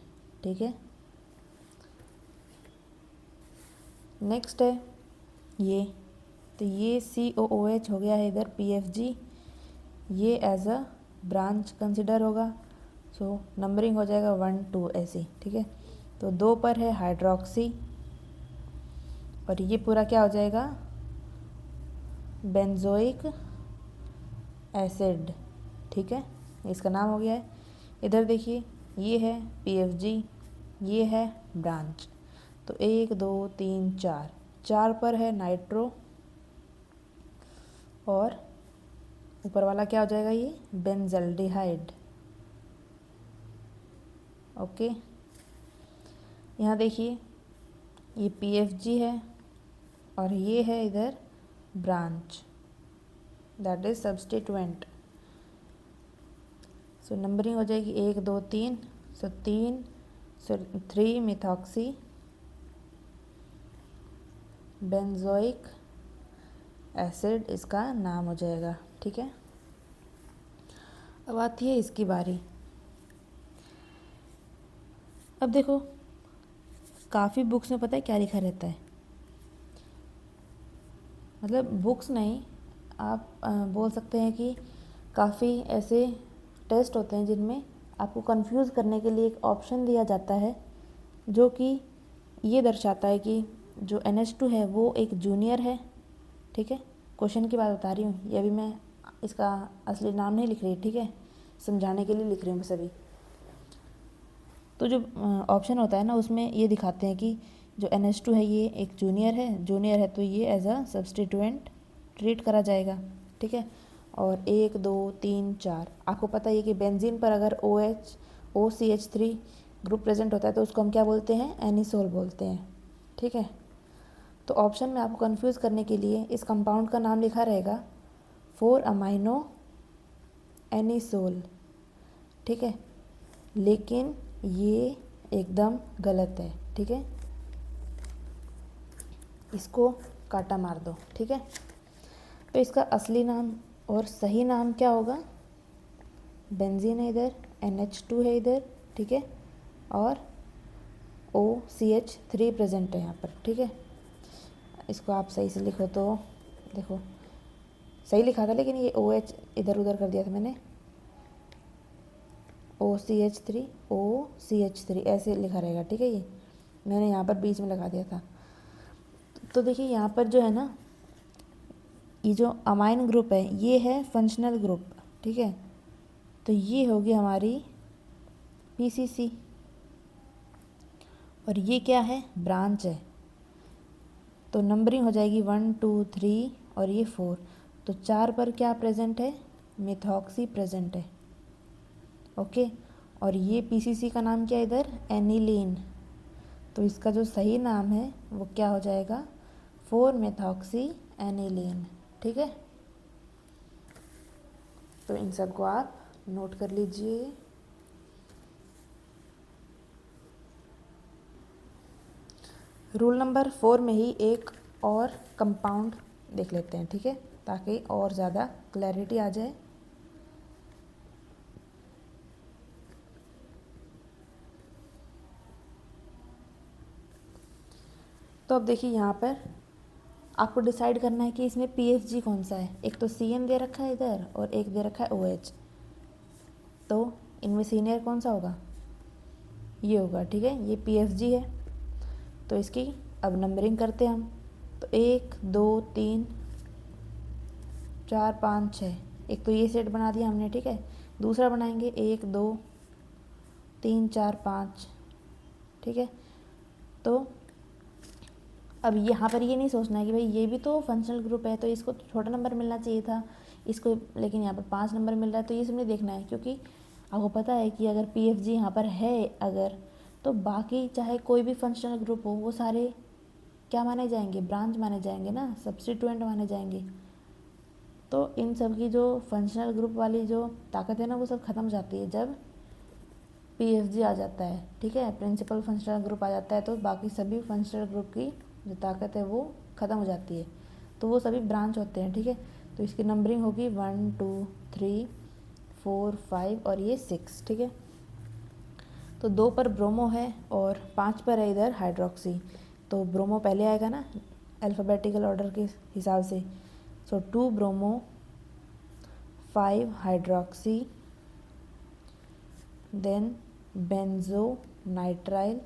ठीक है। नेक्स्ट है ये, तो ये COOH हो गया है इधर PFG, ये एज अ ब्रांच कंसिडर होगा, सो नंबरिंग हो जाएगा 1 2 ऐसे, ठीक है। तो 2 पर है हाइड्रोक्सी और ये पूरा क्या हो जाएगा, बेंजोइक एसिड, ठीक है, इसका नाम हो गया है। इधर देखिए ये है PFG, ये है ब्रांच, तो 1 2 3 4, 4 पर है नाइट्रो और ऊपर वाला क्या हो जाएगा, ये बेंजल्डिहाइड, ओके। यहाँ देखिए ये PFG है और ये है इधर branch, that is substituent. So numbering हो जाएगी 1 2 3, सो 3 मिथॉक्सी बेंजोइक एसिड इसका नाम हो जाएगा, ठीक है। अब आती है इसकी बारी। अब देखो काफ़ी बुक्स में पता है क्या लिखा रहता है, मतलब बुक्स नहीं, आप बोल सकते हैं कि काफ़ी ऐसे टेस्ट होते हैं जिनमें आपको कंफ्यूज करने के लिए एक ऑप्शन दिया जाता है जो कि ये दर्शाता है कि जो NH2 है वो एक जूनियर है, ठीक है। क्वेश्चन की बात बता रही हूँ, ये अभी मैं इसका असली नाम नहीं लिख रही, ठीक है, समझाने के लिए लिख रही हूँ मैं सभी। तो जो ऑप्शन होता है ना उसमें ये दिखाते हैं कि जो NH2 है ये एक जूनियर है तो ये एज अ सब्स्टिट्यूएंट ट्रीट करा जाएगा, ठीक है। और 1 2 3 4 आपको पता है कि बेंजीन पर अगर OCH3 ग्रुप प्रेजेंट होता है तो उसको हम क्या बोलते हैं, एनिसोल बोलते हैं, ठीक है। तो ऑप्शन में आपको कंफ्यूज करने के लिए इस कंपाउंड का नाम लिखा रहेगा 4 अमाइनो एनिसोल, ठीक है, लेकिन ये एकदम गलत है, ठीक है, इसको काटा मार दो, ठीक है। तो इसका असली नाम और सही नाम क्या होगा, बेंजीन है इधर, NH2 है इधर, ठीक है, और OCH3 प्रेजेंट है यहाँ पर, ठीक है। इसको आप सही से लिखो तो देखो सही लिखा था लेकिन ये OH इधर उधर कर दिया था मैंने, OCH3 ऐसे लिखा रहेगा, ठीक है। ये मैंने यहाँ पर बीच में लगा दिया था। तो देखिए यहाँ पर जो है ना, ये जो अमाइन ग्रुप है ये है फंक्शनल ग्रुप, ठीक है। तो ये होगी हमारी PCC और ये क्या है, ब्रांच है। तो नंबरिंग हो जाएगी 1 2 3 और ये 4, तो 4 पर क्या प्रेजेंट है, मेथॉक्सी प्रेजेंट है। ओके, और ये पीसीसी का नाम क्या है इधर, एनिलीन। तो इसका जो सही नाम है वो क्या हो जाएगा, 4 मेथॉक्सी एनिलीन। ठीक है, तो इन सबको आप नोट कर लीजिए। रूल नंबर 4 में ही एक और कंपाउंड देख लेते हैं, ठीक है, ताकि और ज़्यादा क्लैरिटी आ जाए। तो अब देखिए यहाँ पर आपको डिसाइड करना है कि इसमें पीएफजी कौन सा है। एक तो सीएन दे रखा है इधर और एक दे रखा है ओएच, तो इनमें सीनियर कौन सा होगा, ये होगा। ठीक है, ये पीएफजी है, तो इसकी अब नंबरिंग करते हैं हम। तो 1 2 3 4 5 6, एक तो ये सेट बना दिया हमने। ठीक है, दूसरा बनाएंगे 1 2 3 4 5। ठीक है, तो अब यहाँ पर ये नहीं सोचना है कि भाई ये भी तो फंक्शनल ग्रुप है तो इसको तो छोटा नंबर मिलना चाहिए था इसको, लेकिन यहाँ पर 5 नंबर मिल रहा है, तो ये सब नहीं देखना है। क्योंकि आपको पता है कि अगर पीएफजी यहाँ पर है अगर, तो बाकी चाहे कोई भी फंक्शनल ग्रुप हो वो सारे क्या माने जाएंगे, ब्रांच माने जाएंगे ना, सब्स्टिट्यूएंट माने जाएंगे। तो इन सब की जो फंक्शनल ग्रुप वाली जो ताकत है ना वो सब खत्म हो जाती है जब पीएफजी आ जाता है। ठीक है, प्रिंसिपल फंक्शनल ग्रुप आ जाता है, तो बाकी सभी फंक्शनल ग्रुप की जो ताकत है वो ख़त्म हो जाती है, तो वो सभी ब्रांच होते हैं। ठीक है, तो इसकी नंबरिंग होगी 1 2 3 4 5 और ये 6। ठीक है, तो 2 पर ब्रोमो है और 5 पर है इधर हाइड्रोक्सी, तो ब्रोमो पहले आएगा ना अल्फ़ाबेटिकल ऑर्डर के हिसाब से। So 2 bromo 5 hydroxy then benzonitrile,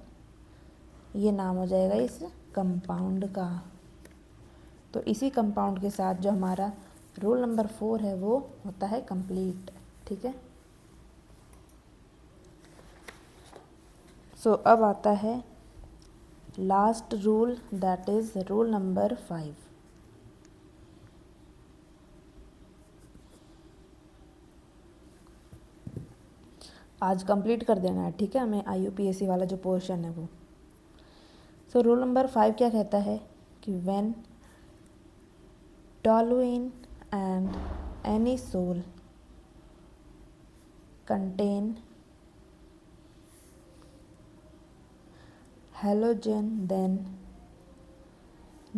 ये नाम हो जाएगा इस कंपाउंड का। तो इसी कंपाउंड के साथ जो हमारा रूल नंबर 4 है वो होता है कंप्लीट। ठीक है, सो अब आता है last rule, that is rule number 5। आज कंप्लीट कर देना है। ठीक है, हमें IUPAC वाला जो पोर्शन है वो। सो रूल नंबर 5 क्या कहता है कि when toluene and anisole contain halogen, then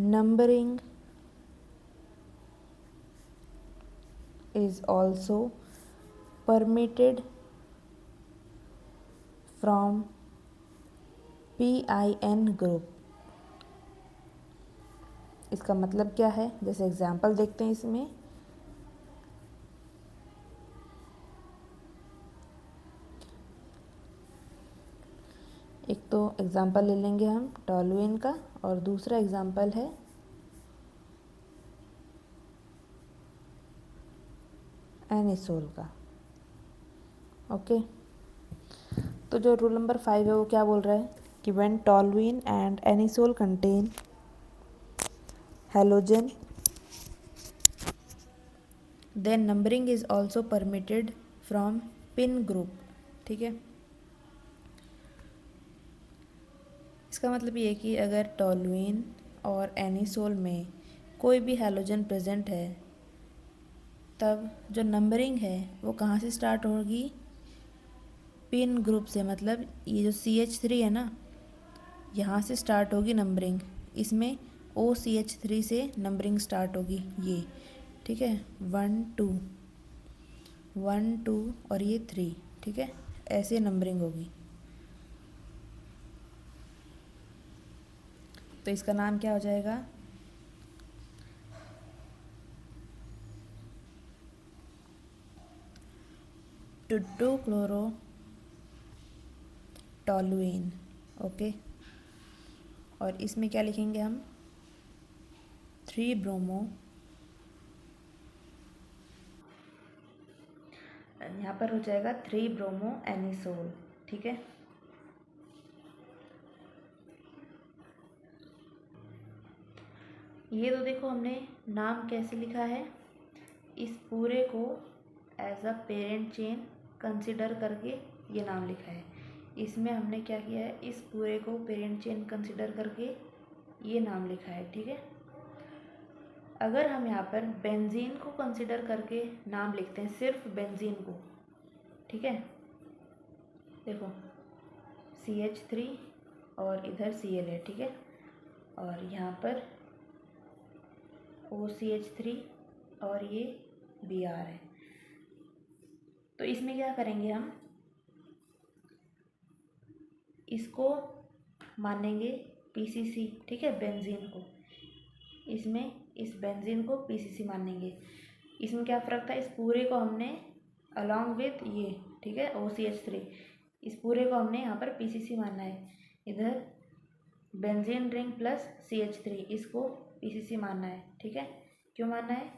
numbering is also permitted from PIN group। इसका मतलब क्या है, जैसे एग्जांपल देखते हैं इसमें। एक तो एग्जांपल ले लेंगे हम टॉलुइन का और दूसरा एग्जांपल है एनिसोल का। ओके, तो जो रूल नंबर 5 है वो क्या बोल रहा है कि when toluene and anisole contain halogen then numbering is also permitted from pin group. ठीक है, इसका मतलब ये है कि अगर टॉलुइन और एनिसोल में कोई भी हैलोजन प्रेजेंट है तब जो नंबरिंग है वो कहाँ से स्टार्ट होगी, पिन ग्रुप से। मतलब ये जो CH3 है ना, यहाँ से स्टार्ट होगी नंबरिंग। इसमें OCH3 से नंबरिंग स्टार्ट होगी ये। ठीक है, 1 2 1 2 और ये 3। ठीक है, ऐसे नंबरिंग होगी। तो इसका नाम क्या हो जाएगा, टुट्टू क्लोरो टॉलुइन। ओके, और इसमें क्या लिखेंगे हम, 3 ब्रोमो, यहाँ पर हो जाएगा 3 ब्रोमो एनिसोल। ठीक है, ये तो देखो हमने नाम कैसे लिखा है, इस पूरे को as a parent chain consider करके ये नाम लिखा है। इसमें हमने क्या किया है, इस पूरे को पेरेंट चेन कंसिडर करके ये नाम लिखा है, ठीक है। अगर हम यहाँ पर बेंजीन को कंसिडर करके नाम लिखते हैं, सिर्फ बेंजीन को, ठीक है, देखो CH3 और इधर Cl है, ठीक है, और यहाँ पर OCH3 और ये Br है। तो इसमें क्या करेंगे, हम इसको मानेंगे PCC, ठीक है, बेंजीन को, इसमें इस बेंजीन को PCC मानेंगे। इसमें क्या फ़र्क था, इस पूरे को हमने अलॉन्ग विथ ये, ठीक है, OCH3, इस पूरे को हमने यहाँ पर PCC मानना है। इधर बेंजीन रिंग प्लस CH3, इसको PCC मानना है, ठीक है। क्यों मानना है,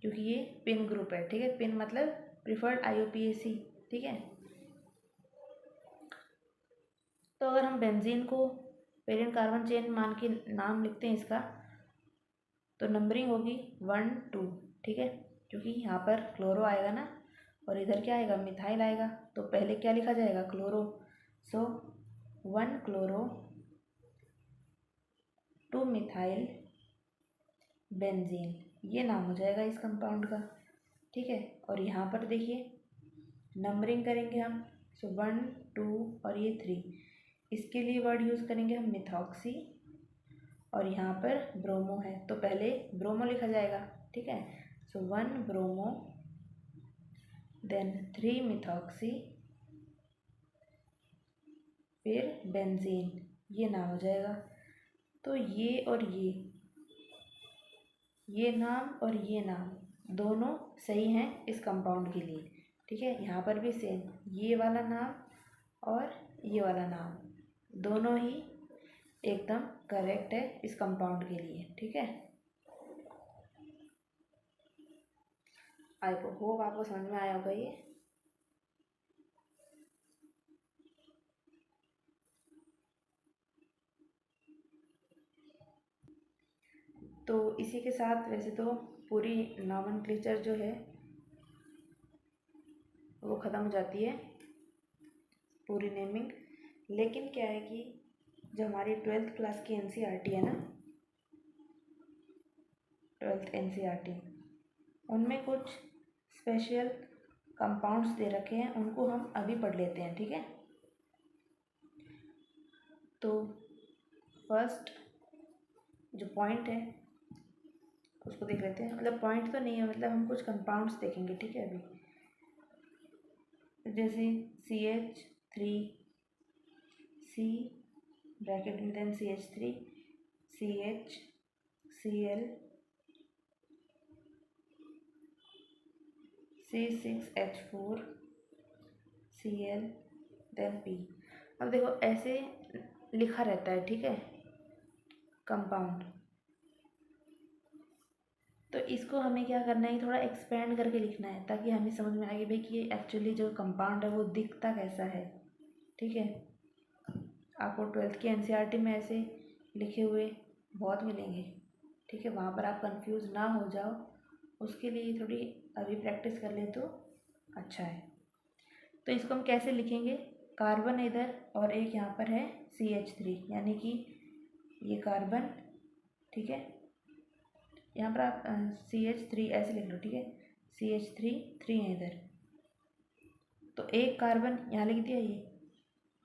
क्योंकि ये पिन ग्रुप है, ठीक है, पिन मतलब प्रिफर्ड IUPAC, ठीक है। तो अगर हम बेंजीन को पेरेंट कार्बन चेन मान के नाम लिखते हैं इसका, तो नंबरिंग होगी 1 2, ठीक है, क्योंकि यहाँ पर क्लोरो आएगा ना, और इधर क्या आएगा, मिथाइल आएगा, तो पहले क्या लिखा जाएगा, क्लोरो। सो 1 क्लोरो 2 मिथाइल बेंजीन, ये नाम हो जाएगा इस कंपाउंड का, ठीक है। और यहाँ पर देखिए नंबरिंग करेंगे हम, सो 1 2 और ये 3, इसके लिए वर्ड यूज़ करेंगे हम मिथॉक्सी, और यहाँ पर ब्रोमो है, तो पहले ब्रोमो लिखा जाएगा, ठीक है। सो 1 ब्रोमो देन 3 मिथॉक्सी, फिर बेंजीन, ये नाम हो जाएगा। तो ये और ये नाम और ये नाम दोनों सही हैं इस कंपाउंड के लिए, ठीक है। यहाँ पर भी सेम, ये वाला नाम और ये वाला नाम दोनों ही एकदम करेक्ट है इस कंपाउंड के लिए, ठीक है। आई होप आपको समझ में आया होगा ये। तो इसी के साथ वैसे तो पूरी नॉमेनक्लेचर जो है वो ख़त्म हो जाती है, पूरी नेमिंग। लेकिन क्या है कि जो हमारी 12th क्लास की NCERT है ना, 12th NCERT, उनमें कुछ स्पेशल कंपाउंड्स दे रखे हैं, उनको हम अभी पढ़ लेते हैं, ठीक है। तो फर्स्ट जो पॉइंट है उसको देख लेते हैं, मतलब पॉइंट तो नहीं है, मतलब हम कुछ कंपाउंड्स देखेंगे, ठीक है। अभी जैसे CH3 C ब्रैकेट में, then CH3 CH Cl C6H4 Cl then P। अब देखो ऐसे लिखा रहता है, ठीक है, कंपाउंड। तो इसको हमें क्या करना है, थोड़ा एक्सपेंड करके लिखना है, ताकि हमें समझ में आए भाई कि ये एक्चुअली जो कंपाउंड है वो दिखता कैसा है, ठीक है। आपको 12th की NCERT में ऐसे लिखे हुए बहुत मिलेंगे, ठीक है, वहाँ पर आप कंफ्यूज ना हो जाओ, उसके लिए थोड़ी अभी प्रैक्टिस कर ले तो अच्छा है। तो इसको हम कैसे लिखेंगे, कार्बन इधर और एक यहाँ पर है CH3, यानी कि ये कार्बन, ठीक है, यहाँ पर आप CH3 ऐसे लिख लो, ठीक है, CH3 3 है इधर, तो एक कार्बन यहाँ लिख दिया ये,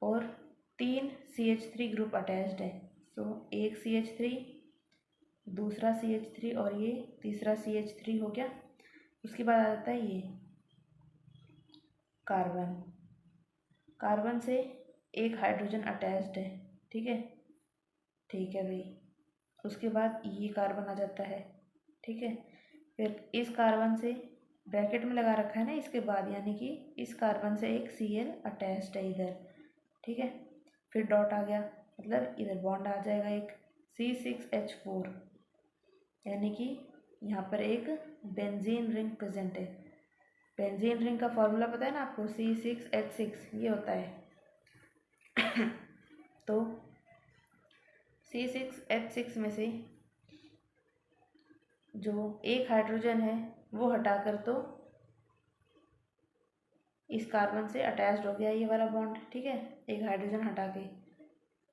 और 3 CH3 ग्रुप अटैच्ड है। सो एक CH3, दूसरा CH3 और ये तीसरा CH3 हो गया। उसके बाद आ जाता है ये कार्बन, कार्बन से एक हाइड्रोजन अटैच्ड है, ठीक है, ठीक है भाई। उसके बाद ये कार्बन आ जाता है, ठीक है। फिर इस कार्बन से ब्रैकेट में लगा रखा है ना इसके बाद, यानी कि इस कार्बन से एक Cl अटैच्ड है इधर, ठीक है। फिर डॉट आ गया, मतलब इधर बॉन्ड आ जाएगा एक C6H4, यानी कि यहाँ पर एक बेंजीन रिंग प्रेजेंट है। बेंजीन रिंग का फॉर्मूला पता है ना आपको, C6H6 ये होता है। तो C6H6 में से जो एक हाइड्रोजन है वो हटाकर तो इस कार्बन से अटैच्ड हो गया ये वाला बॉन्ड, ठीक है, एक हाइड्रोजन हटा के,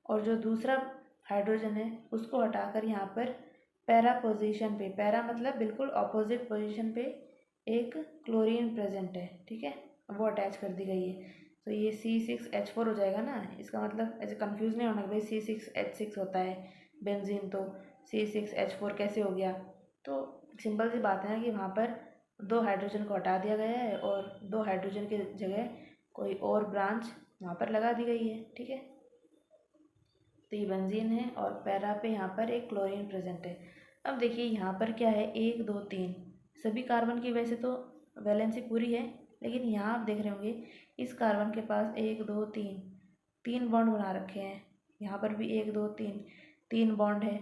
और जो दूसरा हाइड्रोजन है उसको हटाकर यहाँ पर पैरा पोजीशन पे, पैरा मतलब बिल्कुल ऑपोजिट पोजीशन पे एक क्लोरीन प्रेजेंट है, ठीक है, वो अटैच कर दी गई है। तो ये C6H4 हो जाएगा ना, इसका मतलब ऐसे कंफ्यूज नहीं होना कि भाई C6H6 होता है बेंजीन तो C6H4 कैसे हो गया। तो सिंपल सी बात है कि वहाँ पर दो हाइड्रोजन को हटा दिया गया है और दो हाइड्रोजन की जगह कोई और ब्रांच वहाँ पर लगा दी गई है, ठीक है। तो ये बेंजीन है और पैरा पे यहाँ पर एक क्लोरीन प्रेजेंट है। अब देखिए यहाँ पर क्या है, 1 2 3 सभी कार्बन की वैसे तो वैलेंसी पूरी है, लेकिन यहाँ आप देख रहे होंगे इस कार्बन के पास 1 2 3 तीन बॉन्ड बना रखे हैं। यहाँ पर भी 1 2 3 तीन बॉन्ड है,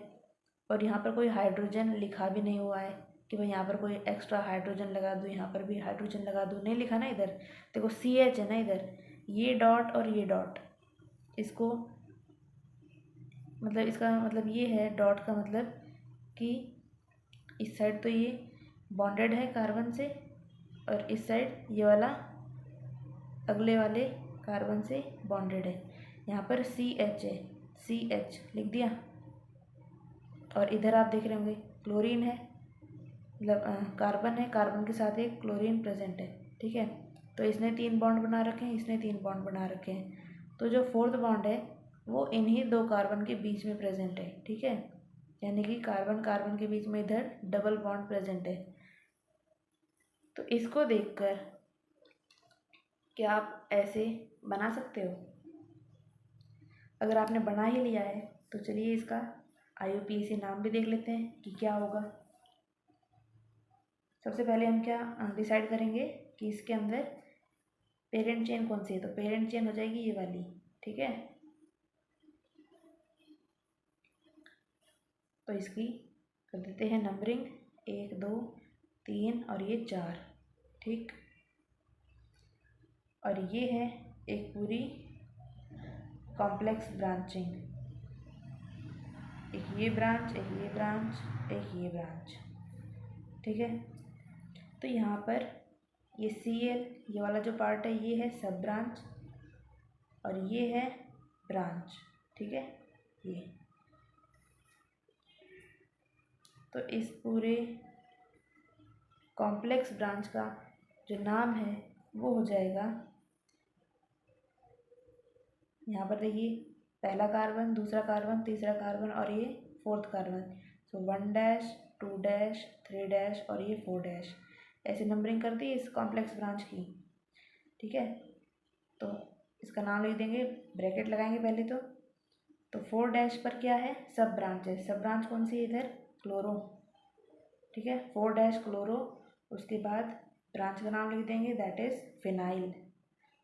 और यहाँ पर कोई हाइड्रोजन लिखा भी नहीं हुआ है कि भाई यहाँ पर कोई एक्स्ट्रा हाइड्रोजन लगा दूँ, यहाँ पर भी हाइड्रोजन लगा दूँ, नहीं लिखा ना इधर। देखो CH है ना इधर, ये डॉट और ये डॉट, इसको मतलब इसका मतलब ये है, डॉट का मतलब कि इस साइड तो ये बॉन्डेड है कार्बन से, और इस साइड ये वाला अगले वाले कार्बन से बॉन्डेड है। यहाँ पर CH है, CH लिख दिया, और इधर आप देख रहे होंगे क्लोरीन है, मतलब कार्बन है, कार्बन के साथ एक क्लोरीन प्रेजेंट है, ठीक है। तो इसने तीन बॉन्ड बना रखे हैं, इसने तीन बॉन्ड बना रखे हैं। तो जो फोर्थ बॉन्ड है वो इन्हीं दो कार्बन के बीच में प्रेजेंट है, ठीक है, यानी कि कार्बन कार्बन के बीच में इधर डबल बॉन्ड प्रेजेंट है। तो इसको देखकर क्या आप ऐसे बना सकते हो? अगर आपने बना ही लिया है तो चलिए इसका IUPAC नाम भी देख लेते हैं कि क्या होगा। सबसे पहले हम क्या डिसाइड करेंगे कि इसके अंदर पेरेंट चेन कौन सी है, तो पेरेंट चेन हो जाएगी ये वाली, ठीक है। तो इसकी कर देते हैं नंबरिंग, 1 2 3 और ये 4, ठीक। और ये है एक पूरी कॉम्प्लेक्स ब्रांचिंग, एक ये ब्रांच, एक ये ब्रांच, एक ये ब्रांच, ठीक है। तो यहाँ पर ये Cl ये वाला जो पार्ट है ये है सब ब्रांच, और ये है ब्रांच, ठीक है, ये। तो इस पूरे कॉम्प्लेक्स ब्रांच का जो नाम है वो हो जाएगा, यहाँ पर देखिए, पहला कार्बन, दूसरा कार्बन, तीसरा कार्बन और ये फोर्थ कार्बन। सो 1 डैश 2 डैश 3 डैश और ये 4 डैश, ऐसे नंबरिंग कर दी इस कॉम्प्लेक्स ब्रांच की, ठीक है। तो इसका नाम लिख देंगे, ब्रैकेट लगाएंगे पहले तो 4 डैश पर क्या है, सब ब्रांच है। सब ब्रांच कौन सी है इधर, क्लोरो, ठीक है, 4 डैश क्लोरो। उसके बाद ब्रांच का नाम लिख देंगे, दैट इज़ फिनाइल।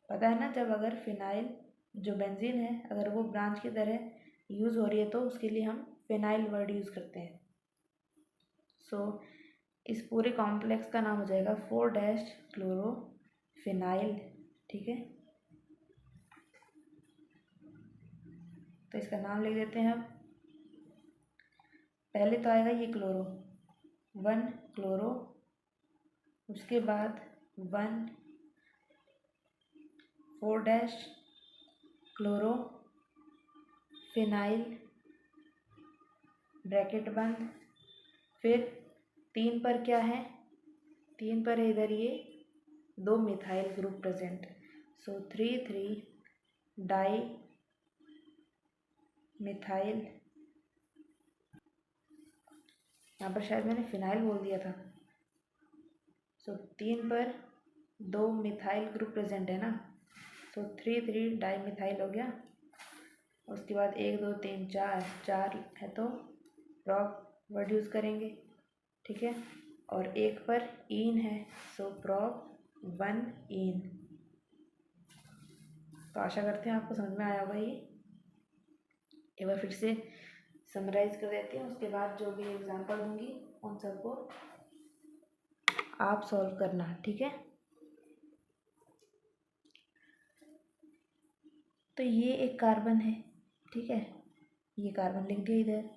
पता है ना, जब अगर फिनाइल जो बेंजीन है अगर वो ब्रांच की तरह यूज़ हो रही है तो उसके लिए हम फिनाइल वर्ड यूज़ करते हैं। सो इस पूरे कॉम्प्लेक्स का नाम हो जाएगा 4 डैश क्लोरो फिनाइल, ठीक है। तो इसका नाम लिख देते हैं हम। पहले तो आएगा ये क्लोरो, 1 क्लोरो, उसके बाद 1 4 डैश क्लोरो फिनाइल, ब्रैकेट बंद। फिर 3 पर क्या है, 3 पर है इधर ये 2 मिथाइल ग्रुप प्रेजेंट, सो 3 3 डाई मिथाइल, यहाँ पर शायद मैंने फिनाइल बोल दिया था। सो 3 पर 2 मिथाइल ग्रुप प्रेजेंट है ना, तो 3 3 डाई मिथाइल हो गया। उसके बाद 1 2 3 4 है तो प्रॉप वर्ड यूज़ करेंगे, ठीक है। और एक पर ईन है, सो प्रॉप 1 ईन। तो आशा करते हैं आपको समझ में आया होगा ये। एक बार फिर से समराइज कर देती हूँ, उसके बाद जो भी एग्जाम्पल दूंगी उन सबको आप सॉल्व करना, ठीक है। तो ये एक कार्बन है, ठीक है, ये कार्बन लिख दिया इधर।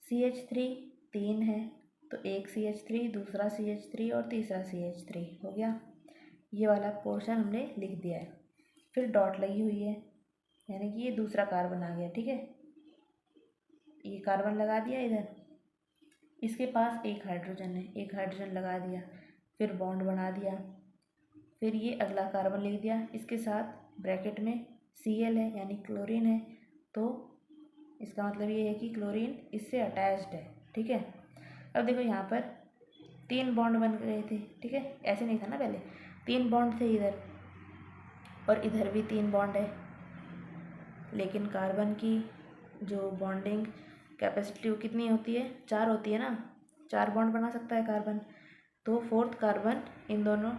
CH3 3 है तो एक CH3, दूसरा CH3 और तीसरा CH3 हो गया। ये वाला पोर्शन हमने लिख दिया है। फिर डॉट लगी हुई है, यानी कि ये दूसरा कार्बन आ गया, ठीक है। ये कार्बन लगा दिया इधर, इसके पास एक हाइड्रोजन है, एक हाइड्रोजन लगा दिया, फिर बॉन्ड बना दिया। फिर ये अगला कार्बन लिख दिया, इसके साथ ब्रैकेट में Cl है यानी क्लोरीन है, तो इसका मतलब ये है कि क्लोरीन इससे अटैच्ड है, ठीक है। अब देखो यहाँ पर 3 बॉन्ड बन गए थे, ठीक है, ऐसे नहीं था ना पहले, 3 बॉन्ड थे इधर और इधर भी 3 बॉन्ड है, लेकिन कार्बन की जो बॉन्डिंग कैपेसिटी वो कितनी होती है, 4 होती है ना, 4 बॉन्ड बना सकता है कार्बन। तो 4th कार्बन इन दोनों,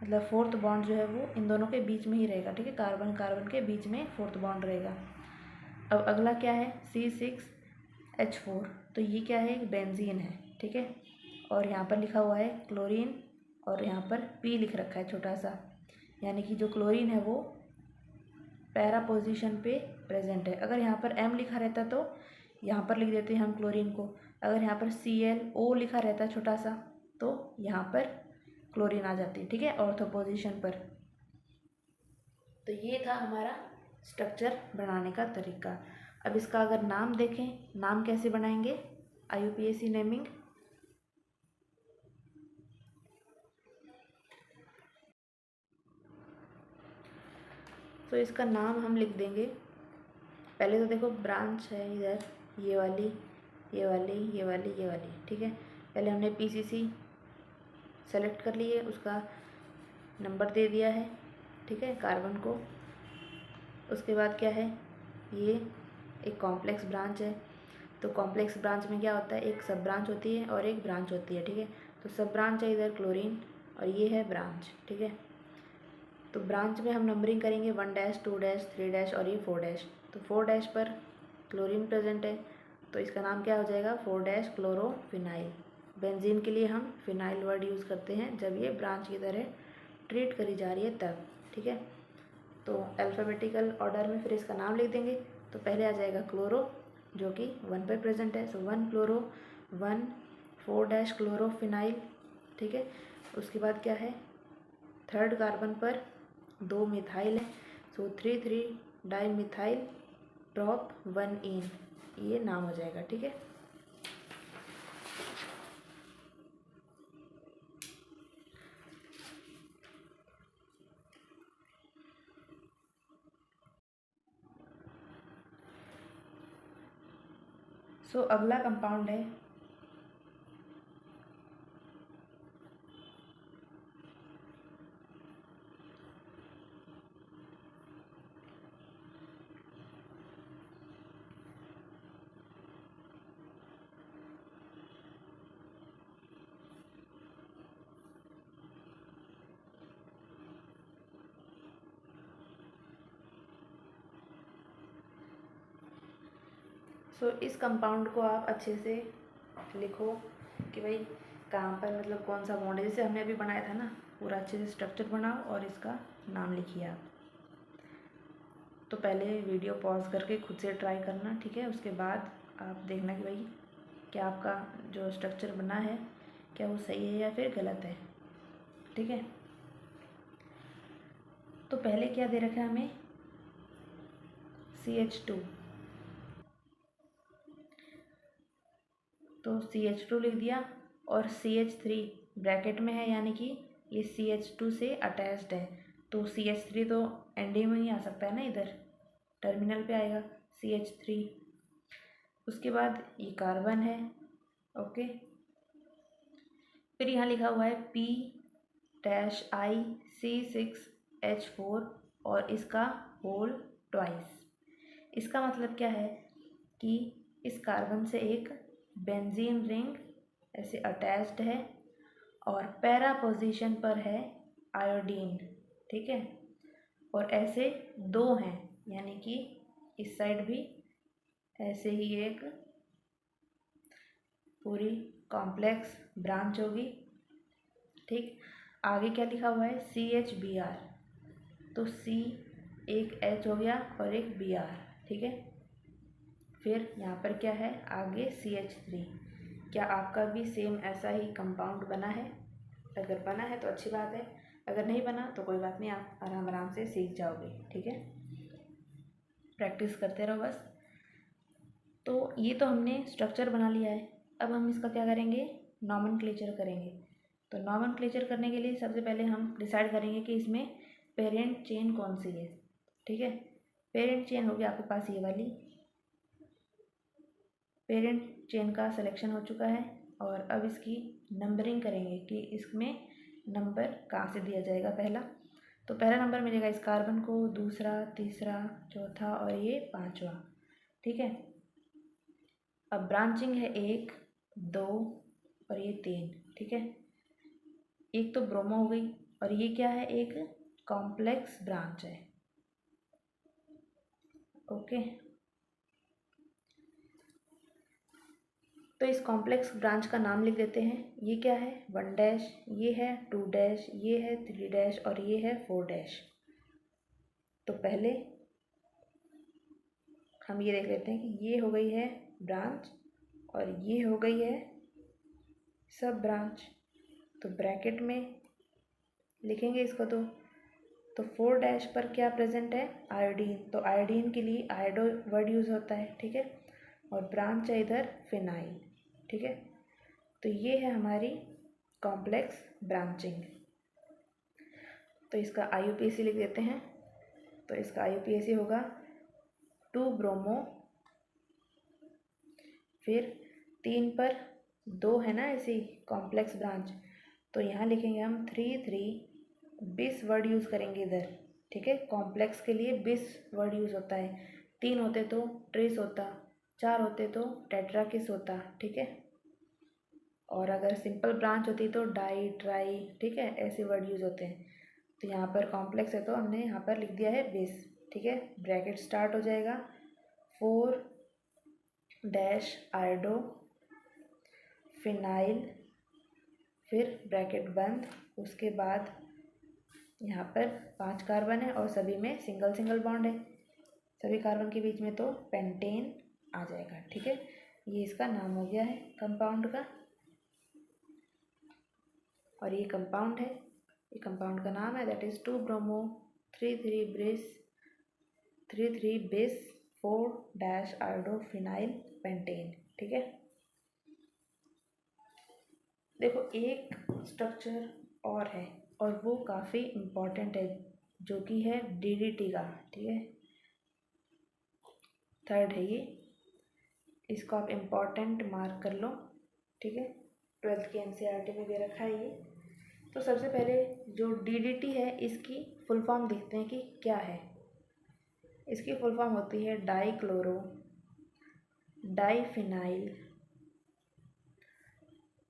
मतलब 4th बॉन्ड जो है वो इन दोनों के बीच में ही रहेगा, ठीक है, कार्बन कार्बन के बीच में 4th बॉन्ड रहेगा। अब अगला क्या है, C6H4, तो ये क्या है, एक बेंजीन है, ठीक है। और यहाँ पर लिखा हुआ है क्लोरीन और यहाँ पर P लिख रखा है छोटा सा, यानी कि जो क्लोरीन है वो पैरा पोजीशन पे प्रेजेंट है। अगर यहाँ पर M लिखा रहता तो यहाँ पर लिख देते हैं हम क्लोरीन को, अगर यहाँ पर ClO लिखा रहता छोटा सा तो यहाँ पर क्लोरीन आ जाती है, ठीक है, ऑर्थो पोजीशन पर। तो ये था हमारा स्ट्रक्चर बनाने का तरीका। अब इसका अगर नाम देखें, नाम कैसे बनाएंगे, IUPAC नेमिंग। तो इसका नाम हम लिख देंगे, पहले तो देखो ब्रांच है इधर, ये वाली, ये वाली, ये वाली, ये वाली, ठीक है। पहले हमने PCC सेलेक्ट कर लिए, उसका नंबर दे दिया है, ठीक है, कार्बन को। उसके बाद क्या है, ये एक कॉम्प्लेक्स ब्रांच है, तो कॉम्प्लेक्स ब्रांच में क्या होता है, एक सब ब्रांच होती है और एक ब्रांच होती है, ठीक है। तो सब ब्रांच है इधर क्लोरीन और ये है ब्रांच, ठीक है। तो ब्रांच में हम नंबरिंग करेंगे 1 2 3 और ये 4 तो 4 पर क्लोरीन प्रेजेंट है, तो इसका नाम क्या हो जाएगा, 4 क्लोरोफिनाइल। बेंजीन के लिए हम फिनाइल वर्ड यूज़ करते हैं जब ये ब्रांच की तरह ट्रीट करी जा रही है तब, ठीक है। तो अल्फ़ाबेटिकल ऑर्डर में फिर इसका नाम लिख देंगे, तो पहले आ जाएगा क्लोरो जो कि 1 पर प्रेजेंट है, सो 1 क्लोरो, 1 4 क्लोरोफिनाइल, ठीक है। उसके बाद क्या है, 3rd कार्बन पर 2 मिथाइल है, सो 3 डाई मिथाइल ड्रॉप 1 इन, ये नाम हो जाएगा, ठीक है। सो अगला कंपाउंड है इस कंपाउंड को आप अच्छे से लिखो कि भाई कहाँ पर, मतलब कौन सा बॉन्ड है, जैसे हमने अभी बनाया था ना, पूरा अच्छे से स्ट्रक्चर बनाओ और इसका नाम लिखिए आप। तो पहले वीडियो पॉज करके खुद से ट्राई करना, ठीक है, उसके बाद आप देखना कि भाई क्या आपका जो स्ट्रक्चर बना है क्या वो सही है या फिर गलत है, ठीक है। तो पहले क्या दे रखा है हमें, CH2, तो CH2 लिख दिया और CH3 ब्रैकेट में है, यानी कि ये CH2 से अटैच्ड है, तो CH3 तो एंडिंग में ही आ सकता है ना, इधर टर्मिनल पे आएगा CH3। उसके बाद ये कार्बन है, ओके। फिर यहाँ लिखा हुआ है P-I-C6H4 और इसका होल ट्वाइस। इसका मतलब क्या है कि इस कार्बन से एक बेंजीन रिंग ऐसे अटैच्ड है और पैरा पोजीशन पर है आयोडीन, ठीक है, और ऐसे 2 हैं, यानी कि इस साइड भी ऐसे ही एक पूरी कॉम्प्लेक्स ब्रांच होगी, ठीक। आगे क्या लिखा हुआ है, CHBr, तो C एक H हो गया और एक Br, ठीक है। फिर यहाँ पर क्या है, आगे CH3। क्या आपका भी सेम ऐसा ही कंपाउंड बना है, अगर बना है तो अच्छी बात है, अगर नहीं बना तो कोई बात नहीं, आप आराम आराम से सीख जाओगे, ठीक है। प्रैक्टिस करते रहो बस। तो ये तो हमने स्ट्रक्चर बना लिया है। अब हम इसका क्या करेंगे, नॉमेनक्लेचर करेंगे। तो नॉमेनक्लेचर करने के लिए सबसे पहले हम डिसाइड करेंगे कि इसमें पेरेंट चेन कौन सी है, ठीक है। पेरेंट चेन होगी आपके पास ये वाली। पेरेंट चेन का सिलेक्शन हो चुका है और अब इसकी नंबरिंग करेंगे कि इसमें नंबर कहाँ से दिया जाएगा। पहला तो पहला नंबर मिलेगा इस कार्बन को, दूसरा, तीसरा, चौथा और ये पांचवा, ठीक है। अब ब्रांचिंग है 1, 2 और ये 3, ठीक है। एक तो ब्रोमो हो गई और ये क्या है, एक कॉम्प्लेक्स ब्रांच है, ओके। तो इस कॉम्प्लेक्स ब्रांच का नाम लिख देते हैं। ये क्या है, 1 डैश, ये है 2 डैश, ये है 3 डैश और ये है 4 डैश। तो पहले हम ये देख लेते हैं कि ये हो गई है ब्रांच और ये हो गई है सब ब्रांच। तो ब्रैकेट में लिखेंगे इसको। तो 4 डैश पर क्या प्रेजेंट है, आयोडीन। तो आयोडीन के लिए आयोडो वर्ड यूज़ होता है, ठीक है। और ब्रांच है इधर फिनाइल, ठीक है। तो ये है हमारी कॉम्प्लेक्स ब्रांचिंग। तो इसका IUPAC लिख देते हैं। तो इसका IUPAC होगा 2 ब्रोमो, फिर 3 पर 2 है ना ऐसी कॉम्प्लेक्स ब्रांच, तो यहाँ लिखेंगे हम 3 बिस वर्ड यूज़ करेंगे इधर, ठीक है। कॉम्प्लेक्स के लिए बिस वर्ड यूज़ होता है। 3 होते तो ट्रिस होता, 4 होते तो टेट्राकिस होता, ठीक है। और अगर सिंपल ब्रांच होती तो डाई, ट्राई, ठीक है, ऐसे वर्ड यूज़ होते हैं। तो यहाँ पर कॉम्प्लेक्स है तो हमने यहाँ पर लिख दिया है बिस, ठीक है। ब्रैकेट स्टार्ट हो जाएगा 4 डैश आयोडो फिनाइल, फिर ब्रैकेट बंद। उसके बाद यहाँ पर 5 कार्बन है और सभी में सिंगल सिंगल बॉन्ड है, सभी कार्बन के बीच में, तो पेंटेन आ जाएगा, ठीक है। ये इसका नाम हो गया है कंपाउंड का। और ये कंपाउंड है, ये कंपाउंड का नाम है, दैट इज़ 2 ब्रोमो 3 बिस 4 डैश आयोडो फिनाइल पेंटेन, ठीक है। देखो एक स्ट्रक्चर और है और वो काफ़ी इम्पॉर्टेंट है, जो कि है DDT का, ठीक है। थर्ड है ये, इसको आप इम्पॉर्टेंट मार्क कर लो, ठीक है। 12th के NCERT में दे रखा है ये। तो सबसे पहले जो DDT है इसकी फुल फॉर्म देखते हैं कि क्या है। इसकी फुल फॉर्म होती है डाईक्लोरो डाईफिनाइल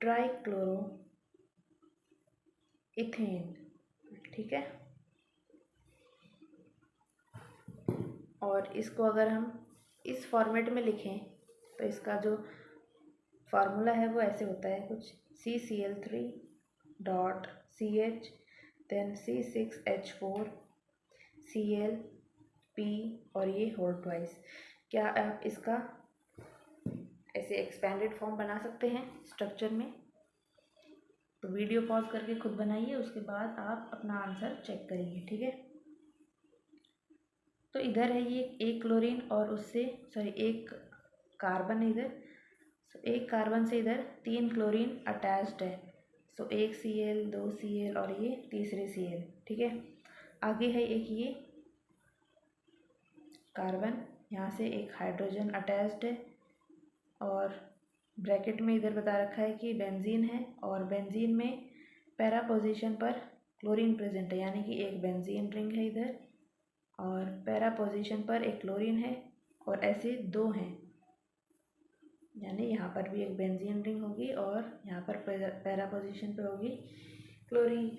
ट्राईक्लोरो इथेन, ठीक है। और इसको अगर हम इस फॉर्मेट में लिखें तो इसका जो फार्मूला है वो ऐसे होता है कुछ, CCl3 dot CH then C6H4 Cl P और ये होल ट्वाइस। क्या आप इसका ऐसे एक्सपेंडेड फॉर्म बना सकते हैं स्ट्रक्चर में? तो वीडियो पॉज करके खुद बनाइए, उसके बाद आप अपना आंसर चेक करिए, ठीक है। तो इधर है ये एक क्लोरीन और उससे एक कार्बन है इधर, एक कार्बन से इधर 3 क्लोरीन अटैच्ड है। सो एक Cl, 2 Cl और ये तीसरे Cl, ठीक है। आगे है एक ये कार्बन, यहाँ से एक हाइड्रोजन अटैच्ड है और ब्रैकेट में इधर बता रखा है कि बेंजीन है और बेंजीन में पैरा पोजीशन पर क्लोरीन प्रेजेंट है, यानी कि एक बेंजीन रिंग है इधर और पैरा पोजीशन पर एक क्लोरीन है और ऐसे 2 हैं, यानी यहाँ पर भी एक बेंजीन रिंग होगी और यहाँ पर पैरा पोजीशन पर होगी क्लोरीन,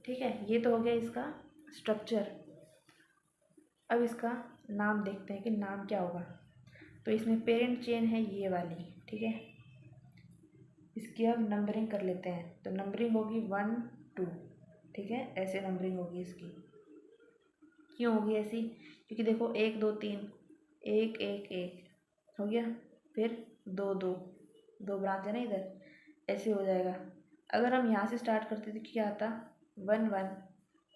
ठीक है। ये तो हो गया इसका स्ट्रक्चर। अब इसका नाम देखते हैं कि नाम क्या होगा। तो इसमें पेरेंट चेन है ये वाली, ठीक है। इसकी अब नंबरिंग कर लेते हैं। तो नंबरिंग होगी 1 2, ठीक है, ऐसे नंबरिंग होगी इसकी। क्यों होगी ऐसी? क्योंकि देखो 1 2 3, 1 1 1 हो गया, फिर 2 2, 2 ब्रांच है ना इधर, ऐसे हो जाएगा। अगर हम यहाँ से स्टार्ट करते तो क्या आता, 1 1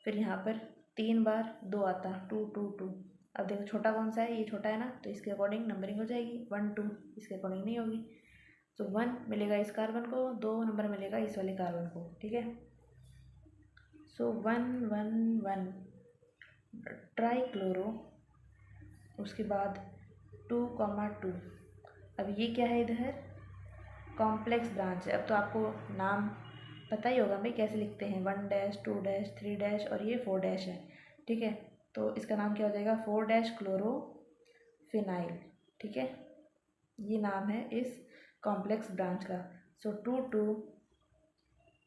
फिर यहाँ पर 3 बार 2 आता, 2 2 2। अब देखो छोटा कौन सा है, ये छोटा है ना, तो इसके अकॉर्डिंग नंबरिंग हो जाएगी 1 2, इसके अकॉर्डिंग नहीं होगी। तो 1 मिलेगा इस कार्बन को, 2 नंबर मिलेगा इस वाले कार्बन को, ठीक है। सो 1 1 1 ट्राईक्लोरो, उसके बाद 2,2। अब ये क्या है, इधर कॉम्प्लेक्स ब्रांच है। अब तो आपको नाम पता ही होगा भाई कैसे लिखते हैं, 1 डैश 2 डैश 3 डैश और ये 4 डैश है, ठीक है। तो इसका नाम क्या हो जाएगा, 4 डैश क्लोरोफिनाइल, ठीक है। ये नाम है इस कॉम्प्लेक्स ब्रांच का। सो 2 2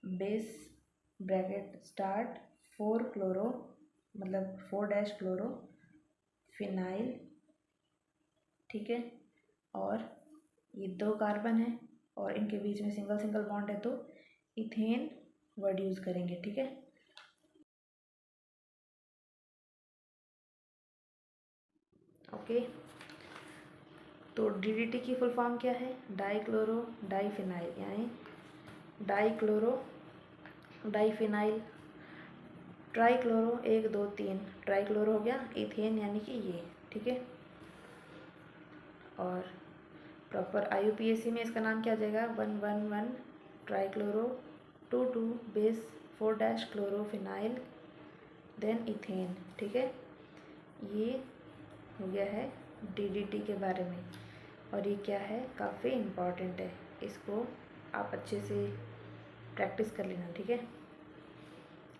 बेस ब्रैकेट स्टार्ट 4 क्लोरो, मतलब 4 डैश क्लोरोफिनाइल, ठीक है। और ये 2 कार्बन है और इनके बीच में सिंगल सिंगल बॉन्ड है, तो इथेन वर्ड यूज़ करेंगे, ठीक है। ओके, तो DDT की फुल फॉर्म क्या है, डाईक्लोरो डाईफिनाइल, यानी डाईक्लोरो डाईफिनाइल। ट्राईक्लोरो 1 2 3 ट्राईक्लोरो हो गया, इथेन यानी कि ये, ठीक है। और प्रॉपर IUPAC में इसका नाम क्या आ जाएगा, 1 1 1 trichloro 2 2 bis 4 dash chlorophenyl then ethane, ठीक है। ये हो गया है DDT के बारे में। और ये क्या है, काफ़ी इम्पॉर्टेंट है, इसको आप अच्छे से प्रैक्टिस कर लेना, ठीक है।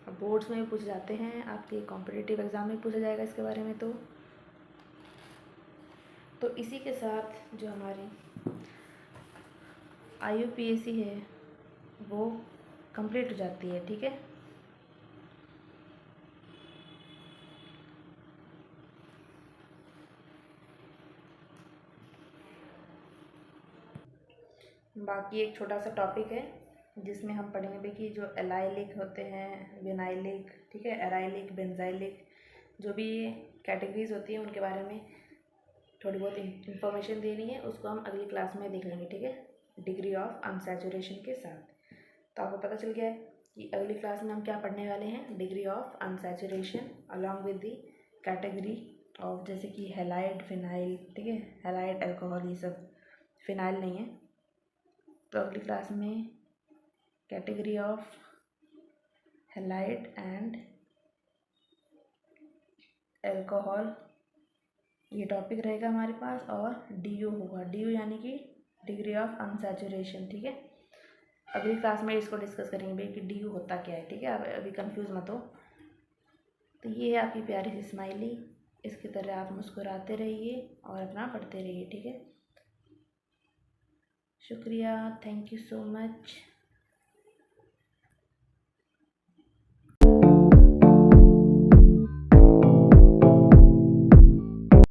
अब बोर्ड्स में भी पूछे जाते हैं, आपके कॉम्पिटिटिव एग्ज़ाम में पूछा जाएगा इसके बारे में। तो इसी के साथ जो हमारी IUPAC है वो कंप्लीट हो जाती है, ठीक है। बाकी एक छोटा सा टॉपिक है जिसमें हम पढ़ेंगे भी कि जो एलाइलिक होते हैं, विनाइलिक, ठीक है, एराइलिक, बेंजाइलिक, जो भी कैटेगरीज होती हैं उनके बारे में थोड़ी बहुत इंफॉर्मेशन देनी है, उसको हम अगली क्लास में देख लेंगे, ठीक है, डिग्री ऑफ अनसैचुरेशन के साथ। तो आपको पता चल गया है कि अगली क्लास में हम क्या पढ़ने वाले हैं, degree of unsaturation along with the category of, जैसे कि हैलाइड, फिनाइल, ठीक है, हैलाइड अल्कोहल, ये सब, फिनाइल नहीं है। तो अगली क्लास में category of halide and alcohol ये टॉपिक रहेगा हमारे पास, और DU होगा, DU यानी कि डिग्री ऑफ अनसैचुरेशन, ठीक है। अगली क्लास में इसको डिस्कस करेंगे कि DU होता क्या है, ठीक है, आप अभी कंफ्यूज मत हो। तो ये है आपकी प्यारी सी स्माइली, इसकी तरह आप मुस्कुराते रहिए और अपना पढ़ते रहिए, ठीक है। शुक्रिया, थैंक यू सो मच।